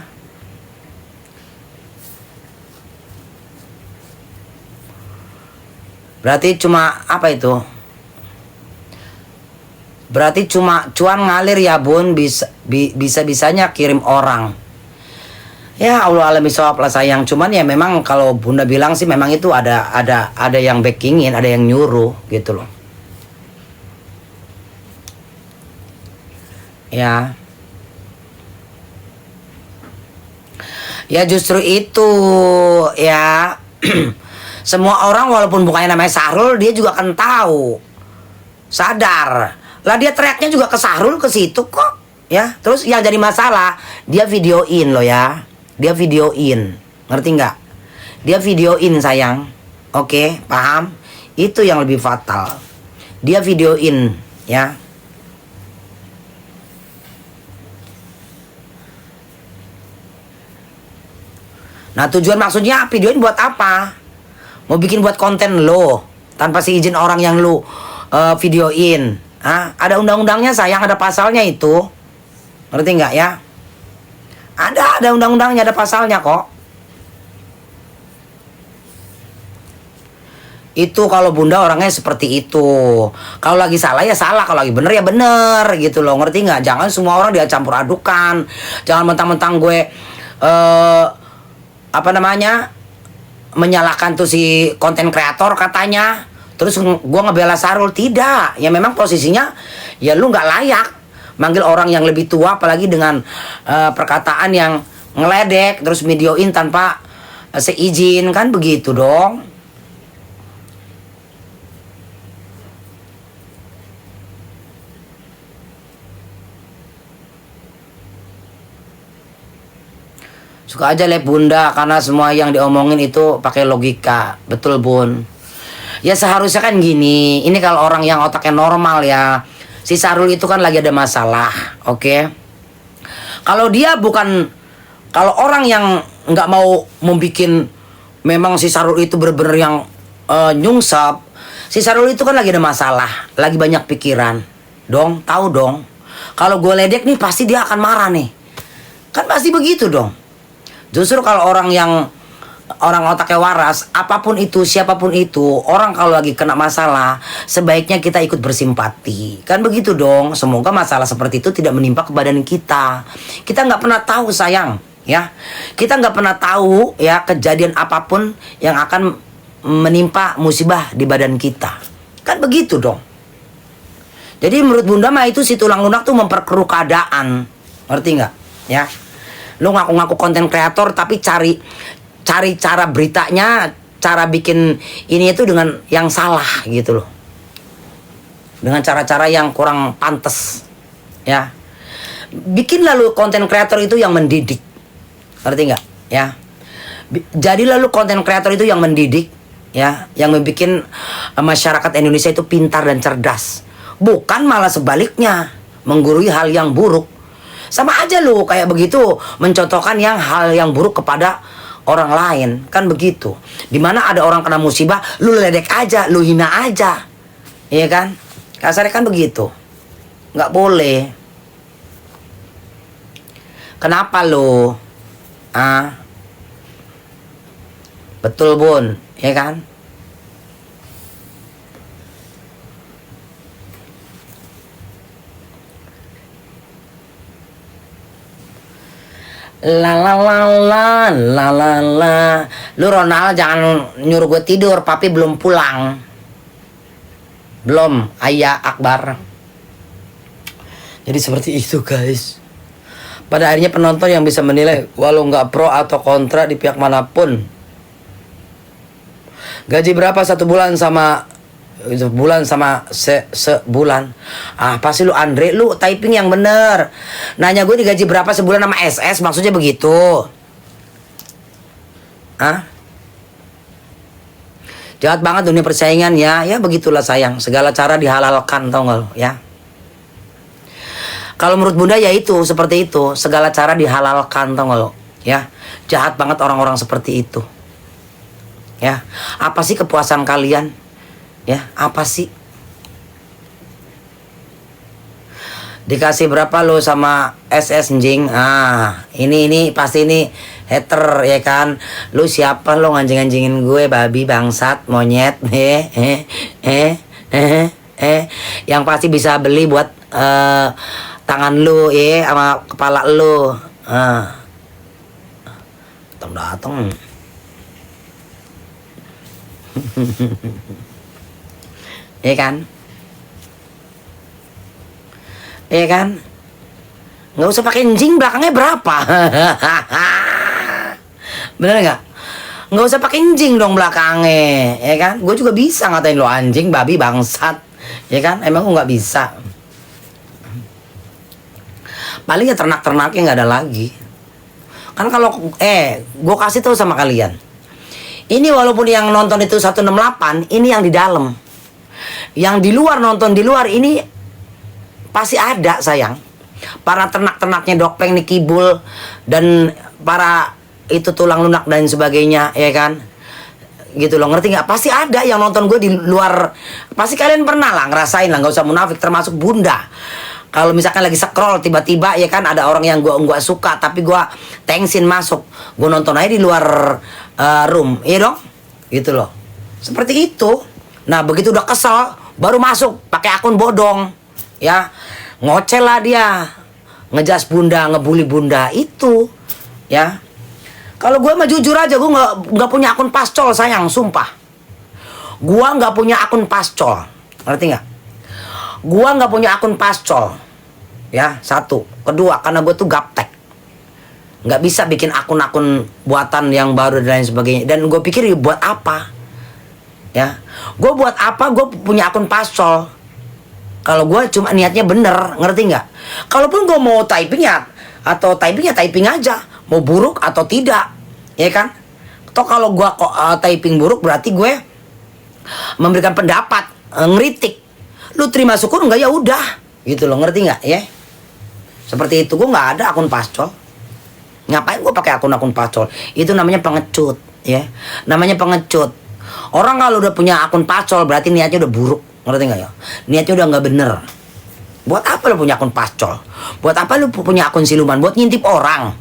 Berarti cuma apa itu? Berarti cuma cuan ngalir ya bun, bisa-bisanya kirim orang. Ya Allah alam bisawab lah sayang. Cuman ya memang kalau bunda bilang sih memang itu ada yang backingin, ada yang nyuruh gitu loh. Ya. Ya justru itu ya. Semua orang walaupun bukannya namanya Sahrul, dia juga akan tahu. Sadar. Lah dia teriaknya juga ke Sahrul ke situ kok, ya. Terus yang jadi masalah, dia videoin loh ya. Dia videoin. Ngerti nggak? Dia videoin sayang. Oke, paham? Itu yang lebih fatal. Dia videoin, ya. Nah, tujuan maksudnya videoin buat apa? Mau bikin buat konten lo tanpa si izin orang yang lo videoin. Ada undang-undangnya sayang, ada pasalnya itu. Ngerti nggak ya? Ada undang-undangnya, ada pasalnya kok. Itu kalau bunda orangnya seperti itu. Kalau lagi salah ya salah, kalau lagi bener ya bener gitu loh, ngerti nggak? Jangan semua orang dia campur adukan. Jangan mentang-mentang gue apa namanya menyalahkan tuh si konten kreator katanya, terus gue ngebela Sarul. Tidak, ya memang posisinya ya lu nggak layak manggil orang yang lebih tua, apalagi dengan perkataan yang ngeledek, terus videoin tanpa seizin, kan begitu dong. Suka aja lihat bunda, karena semua yang diomongin itu pakai logika. Betul bun. Ya seharusnya kan gini. Ini kalau orang yang otaknya normal ya. Si Sarul itu kan lagi ada masalah. Oke. Kalau dia bukan, kalau orang yang nggak mau membikin, memang si Sarul itu bener-bener yang nyungsep. Si Sarul itu kan lagi ada masalah, lagi banyak pikiran. Dong, tahu dong. Kalau gue ledek nih pasti dia akan marah nih. Kan pasti begitu dong. Justru kalau orang otaknya waras, apapun itu, siapapun itu, orang kalau lagi kena masalah, sebaiknya kita ikut bersimpati. Kan begitu dong. Semoga masalah seperti itu tidak menimpa ke badan kita. Kita nggak pernah tahu sayang, ya. Kita nggak pernah tahu ya kejadian apapun yang akan menimpa musibah di badan kita. Kan begitu dong. Jadi menurut bunda mah itu si tulang lunak tuh memperkeruh keadaan. Ngerti nggak? Ya. Lu ngaku-ngaku konten kreator tapi cari cara beritanya, cara bikin ini itu dengan yang salah gitu loh. Dengan cara-cara yang kurang pantas. Ya. Bikin lalu konten kreator itu yang mendidik. Ngerti nggak? Ya. Jadi lalu konten kreator itu yang mendidik, ya, yang membuat masyarakat Indonesia itu pintar dan cerdas. Bukan malah sebaliknya, menggurui hal yang buruk. Sama aja lu kayak begitu mencontohkan yang hal yang buruk kepada orang lain, kan begitu. Dimana ada orang kena musibah, lu ledek aja, lu hina aja, iya kan? Kasarnya kan begitu, nggak boleh. Kenapa lu? Betul bun, ya kan? La la la la la la la. Lu Ronald jangan nyuruh gue tidur, papi belum pulang. Belum, ayah Akbar. Jadi seperti itu guys. Pada akhirnya penonton yang bisa menilai, walau nggak pro atau kontra di pihak manapun. Gaji berapa satu bulan sama sebulan. Pasti lu Andre, lu typing yang bener. Nanya gue digaji berapa sebulan sama SS, maksudnya begitu. Jahat banget dunia persaingan ya. Ya begitulah sayang, segala cara dihalalkan, tau gak lu ya. Kalau menurut bunda ya itu, seperti itu. Segala cara dihalalkan, tau gak lu ya. Jahat banget orang-orang seperti itu. Ya, apa sih kepuasan kalian? Ya, apa sih? Dikasih berapa lo sama SS anjing? Ini pasti ini hater ya kan. Lu siapa lo nganjing-nganjingin gue, babi bangsat, monyet. Yang pasti bisa beli buat tangan lu sama kepala lu. Datang. Iya kan? Iya kan? Nggak usah pakai anjing, belakangnya berapa? Bener nggak? Nggak usah pakai anjing dong belakangnya, ya kan? Gue juga bisa ngatain lo anjing, babi, bangsat, ya kan? Emang gue nggak bisa? Paling ya ternak-ternaknya nggak ada lagi. Kan kalau gue kasih tahu sama kalian, ini walaupun yang nonton itu 168, ini yang di dalam. Yang di luar nonton di luar ini pasti ada sayang. Para ternak-ternaknya Dokpeng nih, Kibul dan para itu tulang lunak dan sebagainya, ya kan? Gitu loh, ngerti nggak? Pasti ada yang nonton gue di luar. Pasti kalian pernah lah ngerasain lah, nggak usah munafik, termasuk bunda. Kalau misalkan lagi scroll tiba-tiba ya kan ada orang yang gue suka tapi gue thanksin masuk, gue nonton aja di luar room, iya dong, gitu loh. Seperti itu. Nah begitu udah kesel, baru masuk pakai akun bodong, ya ngoceh lah dia, ngejas bunda, ngebully bunda itu, ya. Kalau gue mah jujur aja, gue nggak punya akun pascol sayang, sumpah. Gue nggak punya akun pascol, ngerti nggak? Gue nggak punya akun pascol, ya satu. Kedua, karena gue tuh gaptek, nggak bisa bikin akun-akun buatan yang baru dan lain sebagainya. Dan gue pikir ya buat apa? Ya, gue buat apa? Gue punya akun pascol. Kalau gue cuma niatnya bener, ngerti nggak? Kalaupun gue mau typing ya, atau typing ya typing aja. Mau buruk atau tidak, ya kan? Toh kalau gue typing buruk berarti gue memberikan pendapat, ngeritik. Lu terima syukur nggak ya udah, gitu loh, ngerti nggak? Ya, seperti itu. Gue nggak ada akun pascol. Ngapain gue pakai akun-akun pascol? Itu namanya pengecut, ya. Namanya pengecut. Orang kalau udah punya akun pascol berarti niatnya udah buruk, ngerti nggak ya? Niatnya udah nggak bener. Buat apa lu punya akun pascol? Buat apa lu punya akun siluman? Buat ngintip orang,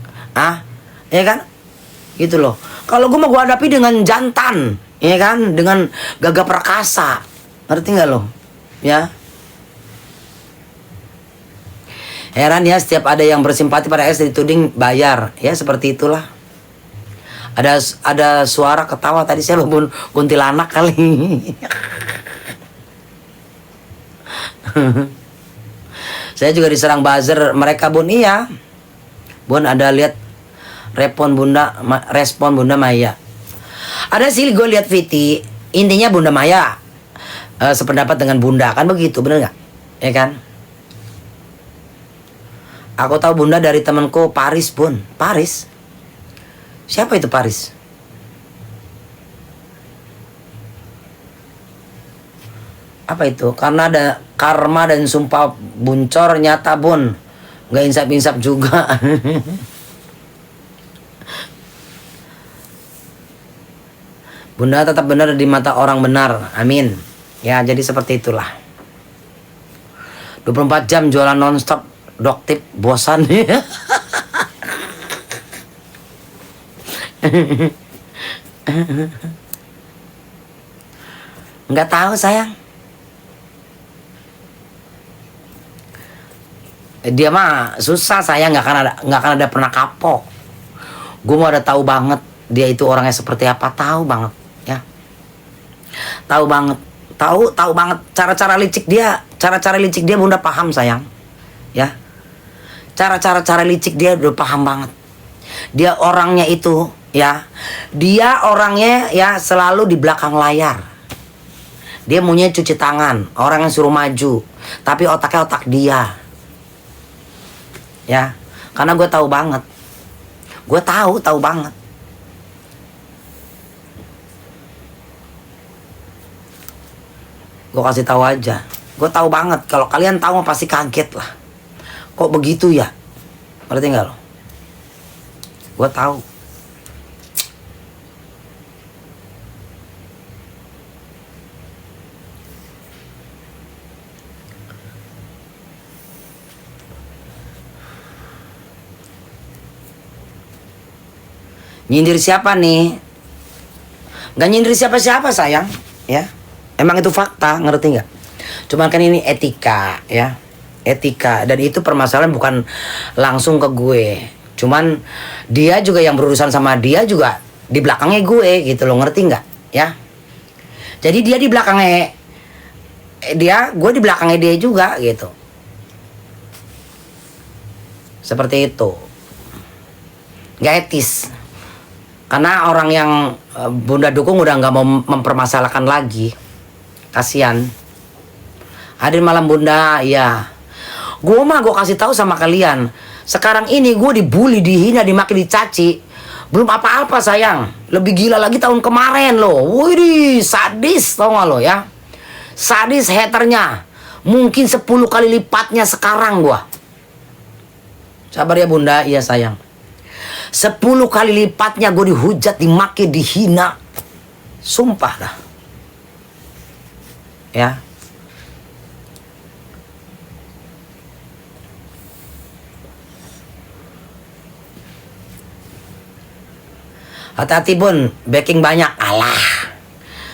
ya kan? Gitu loh. Kalau gue mau gue hadapi dengan jantan, ya kan? Dengan gagah perkasa, ngerti nggak lo? Ya. Heran ya, setiap ada yang bersimpati pada S dituding bayar, ya seperti itulah. Ada suara ketawa tadi, saya belum kuntilanak kali. Saya juga diserang buzzer mereka bun, iya. Bun ada lihat respon Bunda Maya. Ada sih gue lihat Viti, intinya Bunda Maya sependapat dengan Bunda, kan begitu, bener nggak? Ya kan? Aku tahu Bunda dari temanku Paris bun. Paris? Siapa itu Paris? Apa itu? Karena ada karma dan sumpah buncor nyata bun. Nggak insap-insap juga. Bunda tetap benar di mata orang benar. Amin. Ya jadi seperti itulah. 24 jam jualan nonstop. Doktip bosan. Nggak tahu sayang. Dia mah susah sayang, nggak akan ada pernah kapok. Gue mau ada tahu banget dia itu orangnya seperti apa, tahu banget ya. Tahu banget, tahu banget cara-cara licik dia Bunda paham sayang. Ya. Cara licik dia udah paham banget. Dia orangnya itu ya, dia orangnya ya selalu di belakang layar. Dia maunya cuci tangan, orang yang suruh maju, tapi otaknya otak dia. Ya, karena gue tahu banget. Gue tahu banget. Gue kasih tahu aja. Gue tahu banget. Kalau kalian tahu pasti kaget lah. Kok begitu ya? Ngerti nggak lo? Gue tahu. Nyindir siapa nih? Gak nyindir siapa-siapa sayang, ya. Emang itu fakta, ngerti nggak? Cuman kan ini etika, ya. Etika, dan itu permasalahan bukan langsung ke gue. Cuman dia juga yang berurusan sama dia juga di belakangnya gue, gitu loh, ngerti nggak? Ya. Jadi dia di belakangnya gue di belakangnya dia juga, gitu. Seperti itu. Gak etis. Karena orang yang Bunda dukung udah nggak mau mempermasalahkan lagi. Kasian. Hadir malam Bunda, ya. Gue kasih tahu sama kalian. Sekarang ini gue dibully, dihina, dimaki, dicaci. Belum apa-apa sayang. Lebih gila lagi tahun kemarin loh. Wih, sadis tau gak lo ya. Sadis haternya. Mungkin 10 kali lipatnya sekarang gue. Sabar ya Bunda, iya sayang. 10 kali lipatnya gue dihujat, dimaki, dihina. Sumpah dah. Ya. Hati-hati Bun, backing banyak. Alah.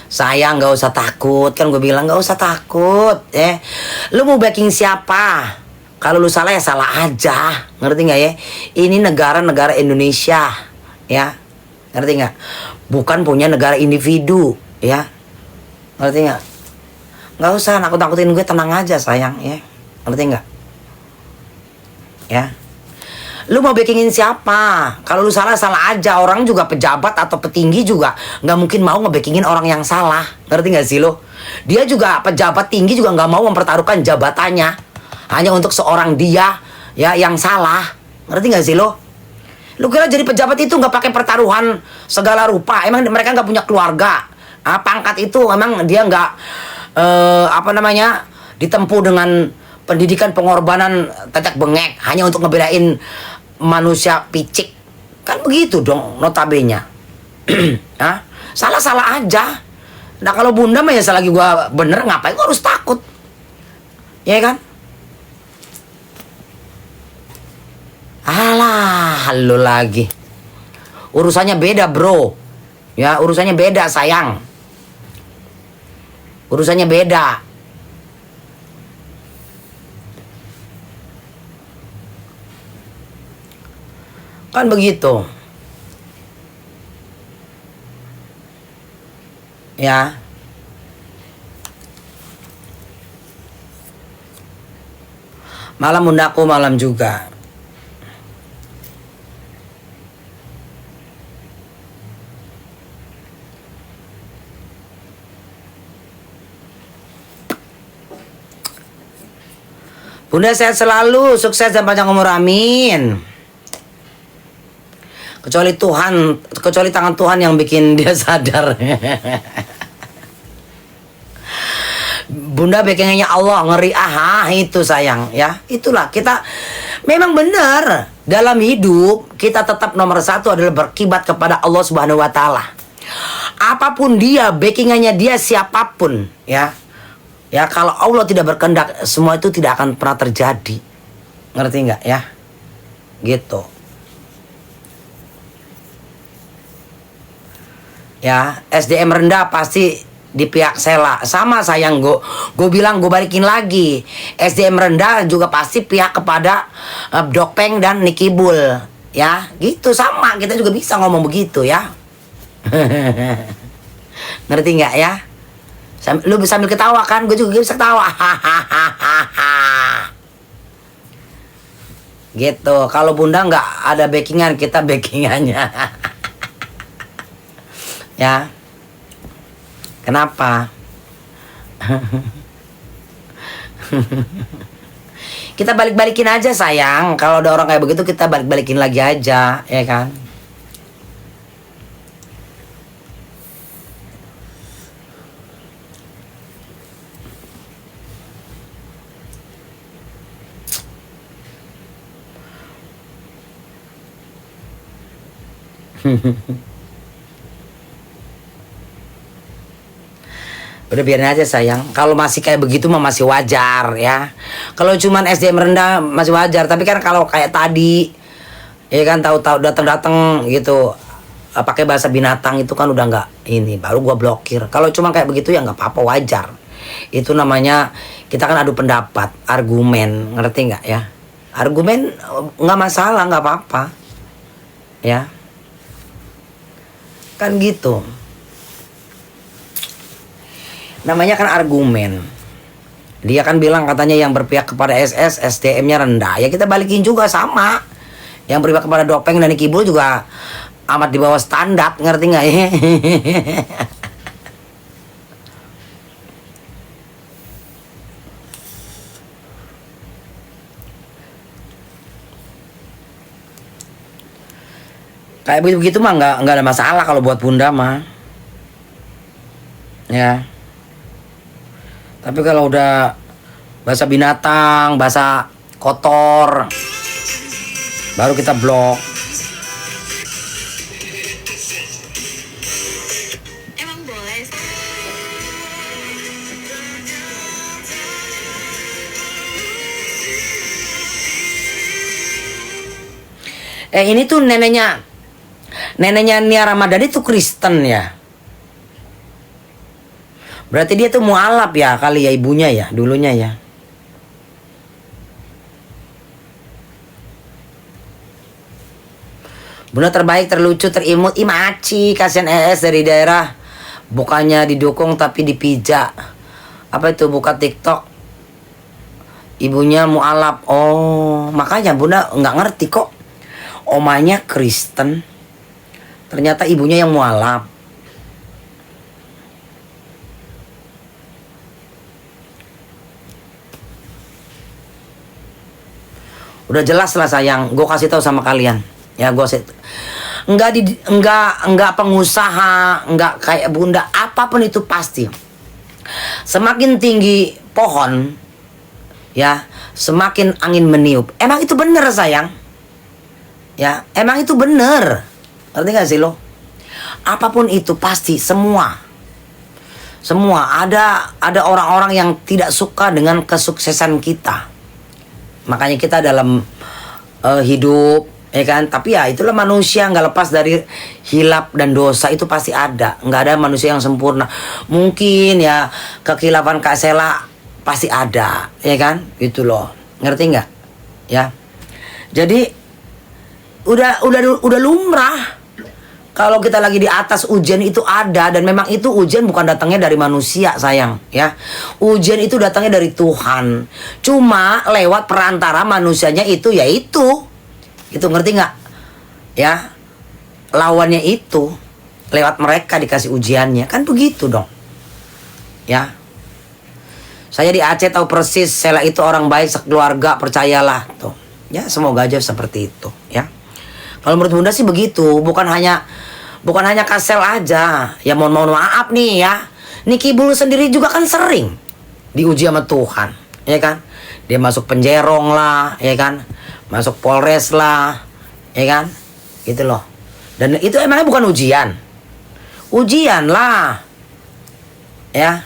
Sayang nggak usah takut, kan gue bilang nggak usah takut ya. Lu mau backing siapa? Kalau lu salah ya salah aja, ngerti nggak ya? Ini negara Indonesia ya, ngerti nggak? Bukan punya negara individu ya, ngerti nggak? Nggak usah nakut-nakutin gue, tenang aja sayang ya, ngerti nggak? Ya. Lu mau backingin siapa? Kalau lu salah salah aja. Orang juga pejabat atau petinggi juga nggak mungkin mau ngebackingin orang yang salah. Ngerti nggak sih lo? Dia juga pejabat tinggi juga nggak mau mempertaruhkan jabatannya hanya untuk seorang dia ya yang salah. Ngerti nggak sih lo? Lu kira jadi pejabat itu nggak pakai pertaruhan segala rupa? Emang mereka nggak punya keluarga? Pangkat itu emang dia nggak ditempuh dengan pendidikan pengorbanan tetek bengek hanya untuk ngebelain manusia picik, kan begitu dong notabene. Salah aja. Nah kalau bunda mah ya selagi gua bener, ngapain gua harus takut, ya kan? Alah lu lagi, urusannya beda bro ya, urusannya beda sayang, urusannya beda. Kan begitu. Ya. Malam bundaku, malam juga. Bunda sehat selalu, sukses dan panjang umur, amin. Kecuali tangan Tuhan yang bikin dia sadar. Bunda backingannya Allah, ngeri itu sayang ya. Itulah kita memang benar dalam hidup kita tetap nomor satu adalah berkibat kepada Allah Subhanahu Wa Taala. Apapun dia, backingannya dia siapapun ya. Ya kalau Allah tidak berkehendak, semua itu tidak akan pernah terjadi. Ngerti nggak ya? Gitu. Ya, SDM rendah pasti di pihak Sela. Sama sayang, gue bilang, gue balikin lagi. SDM rendah juga pasti pihak kepada Dokpeng dan Nikibul. Ya, gitu sama. Kita juga bisa ngomong begitu ya. Ngerti nggak ya? Lu sambil ketawa kan, gue juga bisa ketawa. Gitu. Kalau bunda nggak ada backingan, kita backingannya. Ya, kenapa? Kita balik-balikin aja sayang. Kalau ada orang kayak begitu kita balik-balikin lagi aja, ya kan? Udah biarin aja sayang. Kalau masih kayak begitu mah masih wajar ya. Kalau cuman SDM rendah masih wajar. Tapi kan kalau kayak tadi, ya kan tahu-tahu datang-datang gitu, pakai bahasa binatang itu kan udah nggak ini. Baru gua blokir. Kalau cuma kayak begitu ya nggak apa-apa, wajar. Itu namanya kita kan adu pendapat, argumen, ngerti nggak ya? Argumen nggak masalah, nggak apa-apa, ya. Kan gitu. Namanya kan argumen. Dia kan bilang katanya yang berpihak kepada SS, SDM-nya rendah. Ya kita balikin juga sama. Yang berpihak kepada Dopeng dan Kibul juga amat di bawah standar, ngerti nggak ya? Kayak begitu mah nggak ada masalah kalau buat bunda mah. Ya. Tapi kalau udah bahasa binatang, bahasa kotor, baru kita blok. Emang boleh. Ini tuh neneknya Nia Ramadhani tuh Kristen ya. Berarti dia tuh mualaf ya kali ya ibunya ya dulunya ya. Bunda terbaik, terlucu, terimut, imaci, kasihan ES dari daerah. Bukannya didukung tapi dipijak. Apa itu buka TikTok? Ibunya mualaf. Oh, makanya Bunda nggak ngerti kok. Omanya Kristen. Ternyata ibunya yang mualaf. Udah jelas lah sayang, gue kasih tahu sama kalian. Ya gue enggak pengusaha, enggak kayak Bunda, apapun itu pasti. Semakin tinggi pohon, ya, semakin angin meniup. Emang itu bener sayang. Ya, emang itu bener. Ngerti gak sih lo? Apapun itu pasti semua ada orang-orang yang tidak suka dengan kesuksesan kita. Makanya kita dalam hidup, ya kan? Tapi ya itulah manusia, nggak lepas dari hilap dan dosa, itu pasti ada. Nggak ada manusia yang sempurna. Mungkin ya kekhilafan Kak Sela pasti ada, ya kan? Gitu loh. Ngerti nggak? Ya. Jadi udah lumrah. Kalau kita lagi di atas, ujian itu ada, dan memang itu ujian bukan datangnya dari manusia sayang, ya. Ujian itu datangnya dari Tuhan. Cuma lewat perantara manusianya itu, yaitu itu, ngerti nggak? Ya, lawannya itu lewat mereka dikasih ujiannya, kan begitu dong. Ya. Saya di Aceh tahu persis Sela itu orang baik sekeluarga, percayalah tuh. Ya, semoga aja seperti itu, ya. Kalau menurut Bunda sih begitu, bukan hanya Kak Sel aja. Ya mohon maaf nih ya. Niki Bulu sendiri juga kan sering diuji sama Tuhan, ya kan? Dia masuk penjerong lah, ya kan? Masuk Polres lah, ya kan? Gitu loh. Dan itu emangnya bukan ujian. Ujian lah. Ya.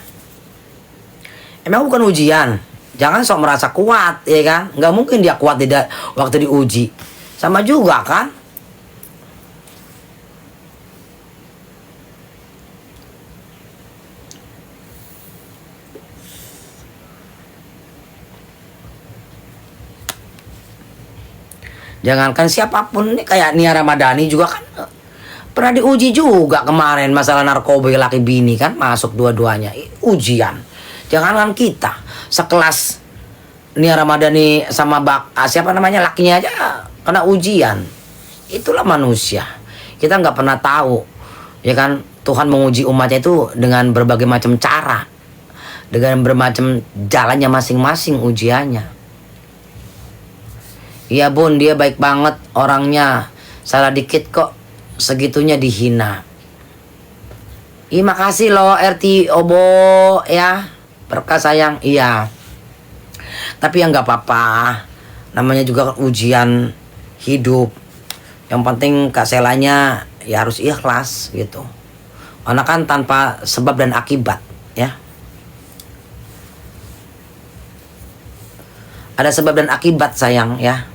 Emang bukan ujian. Jangan sok merasa kuat, ya kan? Nggak mungkin dia kuat tidak waktu diuji. Sama juga kan? Jangankan siapapun nih, kayak Nia Ramadhani juga kan pernah diuji juga kemarin masalah narkoba laki bini kan, masuk dua-duanya ujian. Jangankan kita sekelas Nia Ramadhani sama siapa namanya lakinya aja kena ujian. Itulah manusia. Kita nggak pernah tahu, ya kan? Tuhan menguji umatnya itu dengan berbagai macam cara, dengan bermacam jalannya masing-masing ujiannya. Iya Bun, dia baik banget orangnya. Salah dikit kok segitunya dihina. Iya makasih loh RT Obo ya. Berkah sayang. Iya. Tapi ya nggak apa-apa. Namanya juga ujian hidup. Yang penting Kak Selanya ya harus ikhlas gitu. Karena kan tanpa sebab dan akibat ya. Ada sebab dan akibat sayang ya.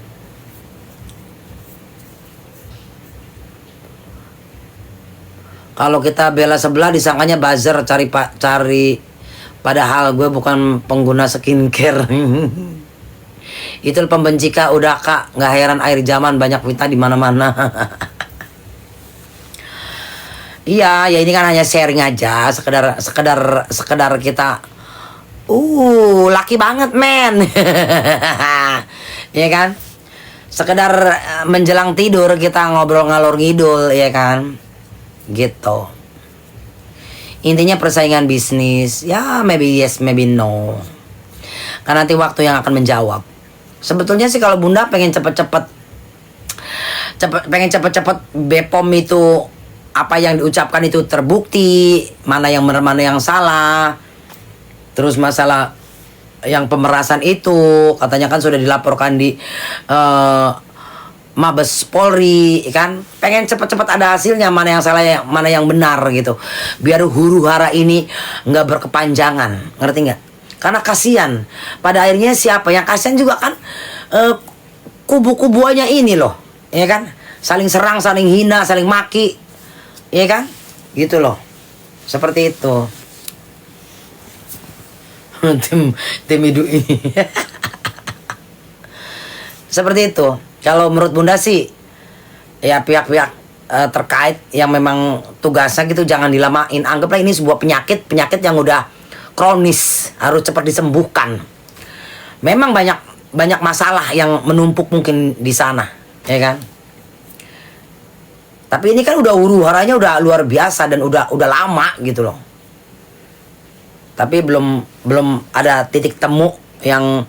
Kalau kita bela sebelah disangkanya buzzer cari padahal gue bukan pengguna skincare. Itu pembenci Kak, udah Kak, nggak heran akhir zaman banyak fitnah di mana-mana. Iya, ya ini kan hanya sharing aja, sekedar kita laki banget men. Ya kan? Sekedar menjelang tidur kita ngobrol ngalor ngidul, ya kan? Gitu. Intinya persaingan bisnis. Ya maybe yes, maybe no. Karena nanti waktu yang akan menjawab. Sebetulnya sih kalau Bunda pengen cepet-cepet BPOM itu apa yang diucapkan itu terbukti, mana yang benar mana yang salah. Terus masalah yang pemerasan itu katanya kan sudah dilaporkan di Mabes Polri kan, pengen cepet-cepet ada hasilnya, mana yang salah mana yang benar gitu, biar huru hara ini nggak berkepanjangan, ngerti nggak? Karena kasihan pada akhirnya siapa yang kasihan juga kan, kubu-kubuannya ini loh, ya kan, saling serang, saling hina, saling maki, ya kan, gitu loh, seperti itu. tim Idu ini. Seperti itu. Kalau menurut Bunda sih, ya pihak-pihak terkait yang memang tugasnya gitu jangan dilamain. Anggaplah ini sebuah penyakit yang udah kronis, harus cepat disembuhkan. Memang banyak masalah yang menumpuk mungkin di sana, ya kan? Tapi ini kan udah huru-haranya udah luar biasa dan udah lama gitu loh. Tapi belum ada titik temu yang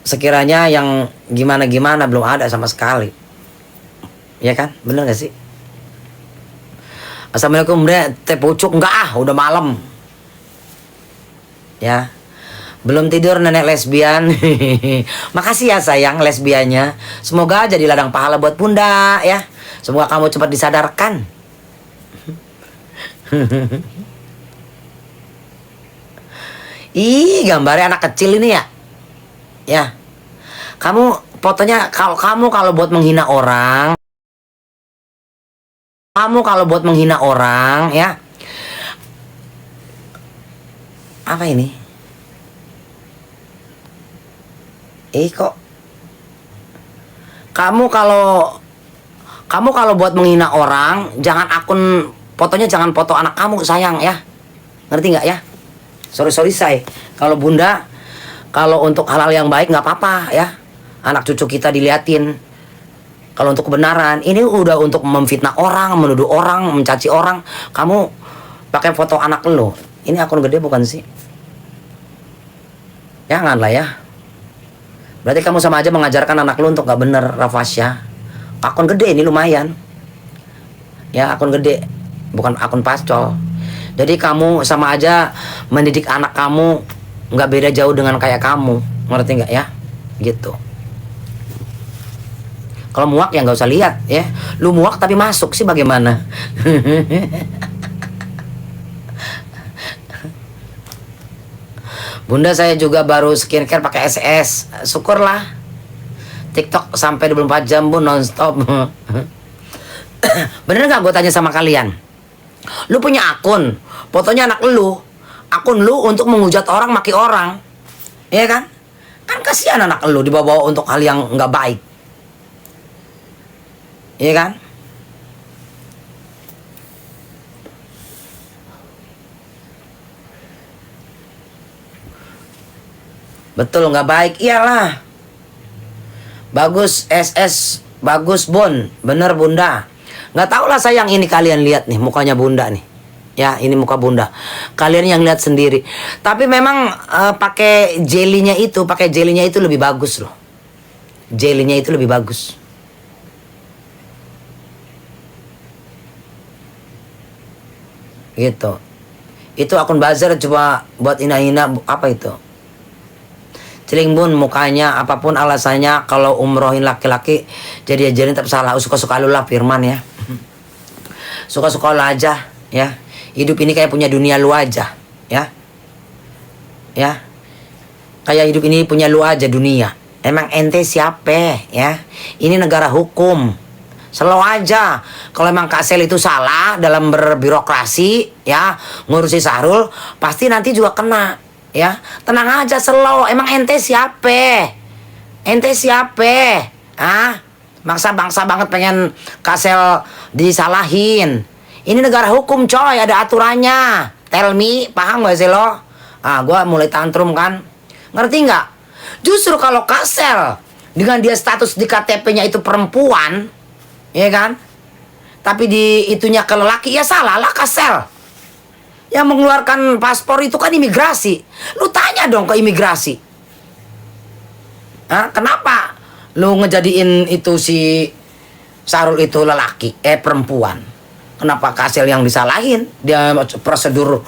sekiranya yang gimana belum ada sama sekali. Ya kan? Bener gak sih? Assalamualaikum, Bre. Teh pucuk enggak udah malam. Ya. Belum tidur nenek lesbian. Makasih ya sayang lesbiannya. Semoga jadi ladang pahala buat Bunda ya. Semoga kamu cepat disadarkan. Ih, gambarnya anak kecil ini ya. Ya. Kamu fotonya kalau buat menghina orang. Kamu kalau buat menghina orang ya. Apa ini? Kok kamu kalau buat menghina orang, jangan fotonya jangan foto anak kamu sayang ya. Ngerti nggak ya? Sorry say. Kalau Bunda, kalau untuk hal-hal yang baik nggak apa-apa ya. Anak cucu kita diliatin. Kalau untuk kebenaran, ini udah untuk memfitnah orang, menuduh orang, mencaci orang. Kamu pakai foto anak lo. Ini akun gede bukan sih? Janganlah ya. Berarti kamu sama aja mengajarkan anak lu untuk gak bener, Rafasya. Akun gede ini lumayan. Ya, akun gede. Bukan akun pacol. Jadi kamu sama aja mendidik anak kamu gak beda jauh dengan kayak kamu. Ngerti gak ya? Gitu. Kalau muak ya gak usah lihat ya. Lu muak tapi masuk sih bagaimana? Bunda saya juga baru skincare pakai SS. Syukurlah. TikTok sampai 24 jam Bu nonstop. Bener gak gue tanya sama kalian? Lu punya akun, fotonya anak lu, akun lu untuk menghujat orang, maki orang, iya kan? Kan kasihan anak lu dibawa-bawa untuk hal yang nggak baik, iya kan? Betul nggak baik, iyalah. Bagus SS, bagus Bon, bener Bunda. Nggak tahu lah sayang, ini kalian lihat nih mukanya Bunda nih. Ya ini muka Bunda. Kalian yang lihat sendiri. Tapi memang pakai jelinya itu lebih bagus loh. Jelinya itu lebih bagus. Gitu. Itu akun buzzer coba buat hina-hina apa itu? Celing Bun, mukanya apapun alasannya kalau umrohin laki-laki jadi ajarin tetap salah. Suka-suka lu lah Firman ya. Suka-suka lu aja ya. Hidup ini kayak punya dunia lu aja ya. Ya. Kayak hidup ini punya lu aja dunia. Emang ente siapa ya? Ini negara hukum. Slow aja. Kalau emang Kak Sel itu salah dalam berbirokrasi ya, ngurusi Sahrul, pasti nanti juga kena. Ya, tenang aja, slow. Emang ente siapa? Ente siapa? Ah, bangsa banget pengen Kasel disalahin. Ini negara hukum coy, ada aturannya. Tell me, paham gak sih lo? Ah, gue mulai tantrum kan. Ngerti nggak? Justru kalau Kasel dengan dia status di KTP-nya itu perempuan, ya kan? Tapi di itunya ke lelaki, ya salah lah Kasel. Yang mengeluarkan paspor itu kan imigrasi. Lu tanya dong ke imigrasi. Hah? Kenapa lu ngejadiin itu si Sahrul itu lelaki, perempuan? Kenapa Kasel yang disalahin? Dia prosedur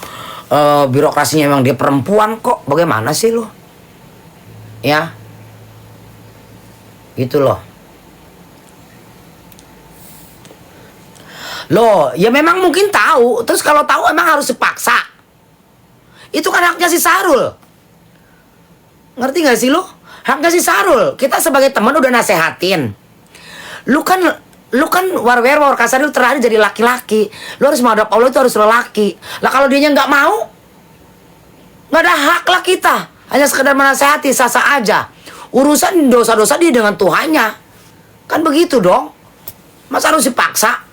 birokrasinya emang dia perempuan kok. Bagaimana sih lu? Ya. Gitu loh. Loh, ya memang mungkin tahu. Terus kalau tahu emang harus dipaksa. Itu kan haknya si Sahrul. Ngerti gak sih lo? Haknya si Sahrul. Kita sebagai teman udah nasehatin. Lu kan war kasar lu terlahir jadi laki-laki. Lu harus menghadap Allah itu harus lelaki. Lah kalau dianya nggak mau, Nggak ada hak lah kita. Hanya sekedar menasehati, sah-sah aja. Urusan dosa-dosa dia dengan Tuhannya. Kan begitu dong. Masa harus dipaksa?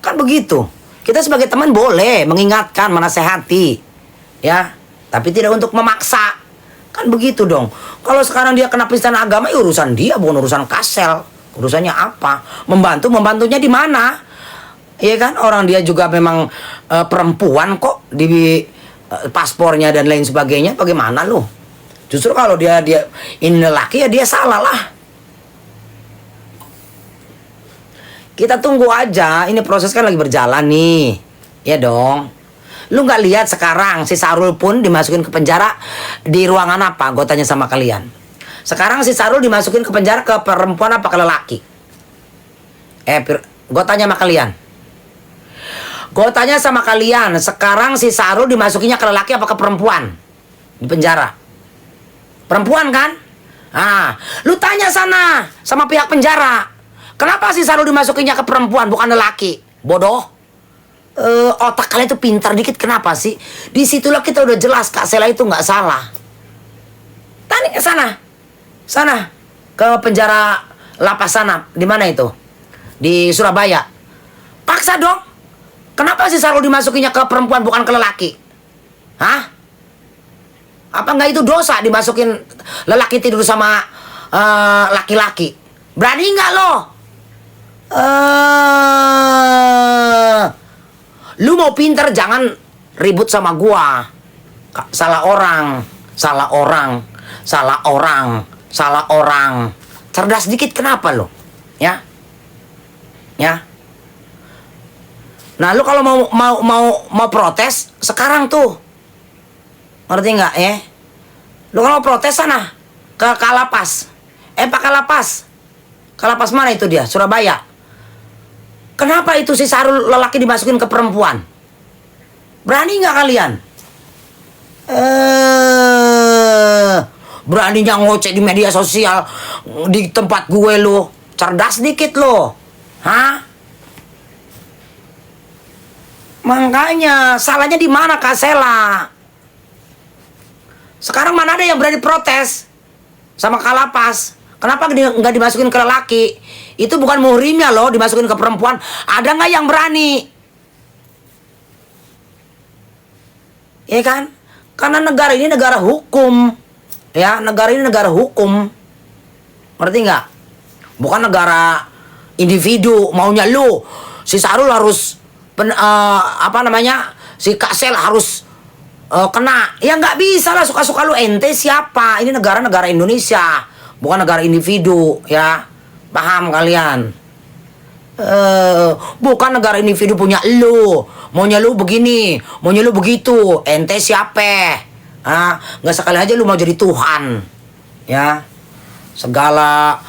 Kan begitu. Kita sebagai teman boleh mengingatkan, menasehati. Ya, tapi tidak untuk memaksa. Kan begitu dong. Kalau sekarang dia kena penistaan agama, ya urusan dia, bukan urusan Kasel. Urusannya apa? Membantunya di mana? Iya kan, orang dia juga memang perempuan kok di paspornya dan lain sebagainya. Bagaimana lo? Justru kalau dia ini lelaki, ya dia salah lah. Kita tunggu aja, ini proses kan lagi berjalan nih. Ya dong. Lu nggak lihat sekarang si Sarul pun dimasukin ke penjara di ruangan apa? Gue tanya sama kalian. Sekarang si Sarul dimasukin ke penjara ke perempuan apa ke lelaki? Gue tanya sama kalian. Gue tanya sama kalian, sekarang si Sarul dimasukinnya ke lelaki apa ke perempuan? Di penjara. Perempuan kan? Nah, lu tanya sana sama pihak penjara. Kenapa si Sarul dimasukinnya ke perempuan bukan lelaki? Bodoh. Otak kalian tuh pintar dikit, kenapa sih? Disitulah kita udah jelas Kak Sela itu nggak salah. Tanya ke sana. Sana. Ke penjara lapas sana. Di mana itu? Di Surabaya. Paksa dong. Kenapa si Sarul dimasukinnya ke perempuan bukan ke lelaki? Hah? Apa nggak itu dosa dimasukin lelaki tidur sama laki-laki? Berani nggak lo? Lu mau pinter jangan ribut sama gua. Salah orang. Cerdas dikit kenapa lo? Ya. Nah, lu kalau mau protes sekarang tuh. Ngerti nggak ya? Lu kalau mau protes sana ke Kalapas. Pak Kalapas. Kalapas mana itu dia? Surabaya. Kenapa itu si Sarul lelaki dimasukin ke perempuan? Berani nggak kalian? Beraninya ngoceh di media sosial di tempat gue lo. Cerdas dikit lo. Hah? Makanya salahnya di mana Kak Sela? Sekarang mana ada yang berani protes sama Kalapas? Kenapa nggak dimasukin ke lelaki? Itu bukan muhrimnya loh, dimasukin ke perempuan. Ada nggak yang berani? Ya kan? Karena negara ini negara hukum. Ya, negara ini negara hukum. Ngerti nggak? Bukan negara individu. Maunya lu, si Sarul harus si Kasel harus kena. Ya nggak bisa lah, suka-suka lu, ente siapa? Ini negara Indonesia, bukan negara individu, ya. Paham kalian? Bukan negara individu punya lu. Maunya lu begini, maunya lu begitu. Ente siapa? Nggak sekali aja lu mau jadi Tuhan, ya. Segala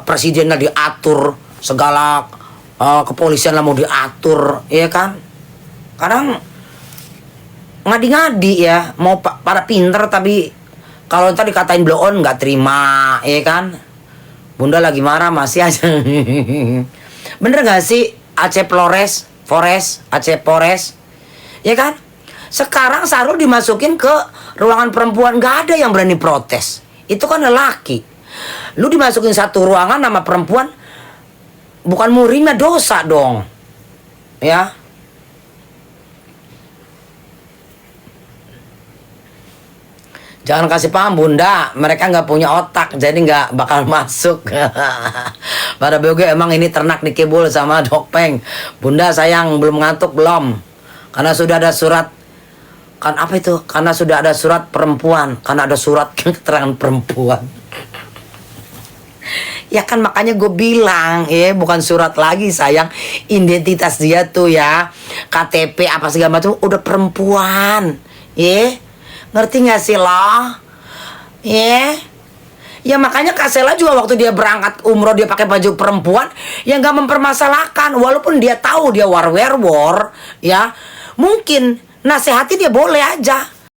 presiden lah diatur, segala kepolisian lah mau diatur, ya kan? Kadang ngadi-ngadi ya, mau pada pinter tapi kalau tadi dikatain blow on nggak terima, ya kan? Bunda lagi marah masih aja. Bener gak sih Aceh Polres, ya kan? Sekarang Sarul dimasukin ke ruangan perempuan, gak ada yang berani protes. Itu kan lelaki. Lu dimasukin satu ruangan sama perempuan, bukan muhrimnya, dosa dong, ya. Jangan kasih paham Bunda, mereka nggak punya otak, jadi nggak bakal masuk. Pada BG emang ini ternak dikibul sama Dokpeng. Bunda sayang belum ngantuk belum? Karena sudah ada surat, kan apa itu? Karena sudah ada surat perempuan, karena ada surat keterangan perempuan. Ya kan makanya gue bilang, bukan surat lagi sayang, identitas dia tuh ya, KTP apa segala macam udah perempuan, ngerti gak sih lo? Ya makanya Kak Sela juga waktu dia berangkat umroh dia pakai baju perempuan, ya nggak mempermasalahkan, walaupun dia tahu dia war, ya mungkin nasihati dia boleh aja.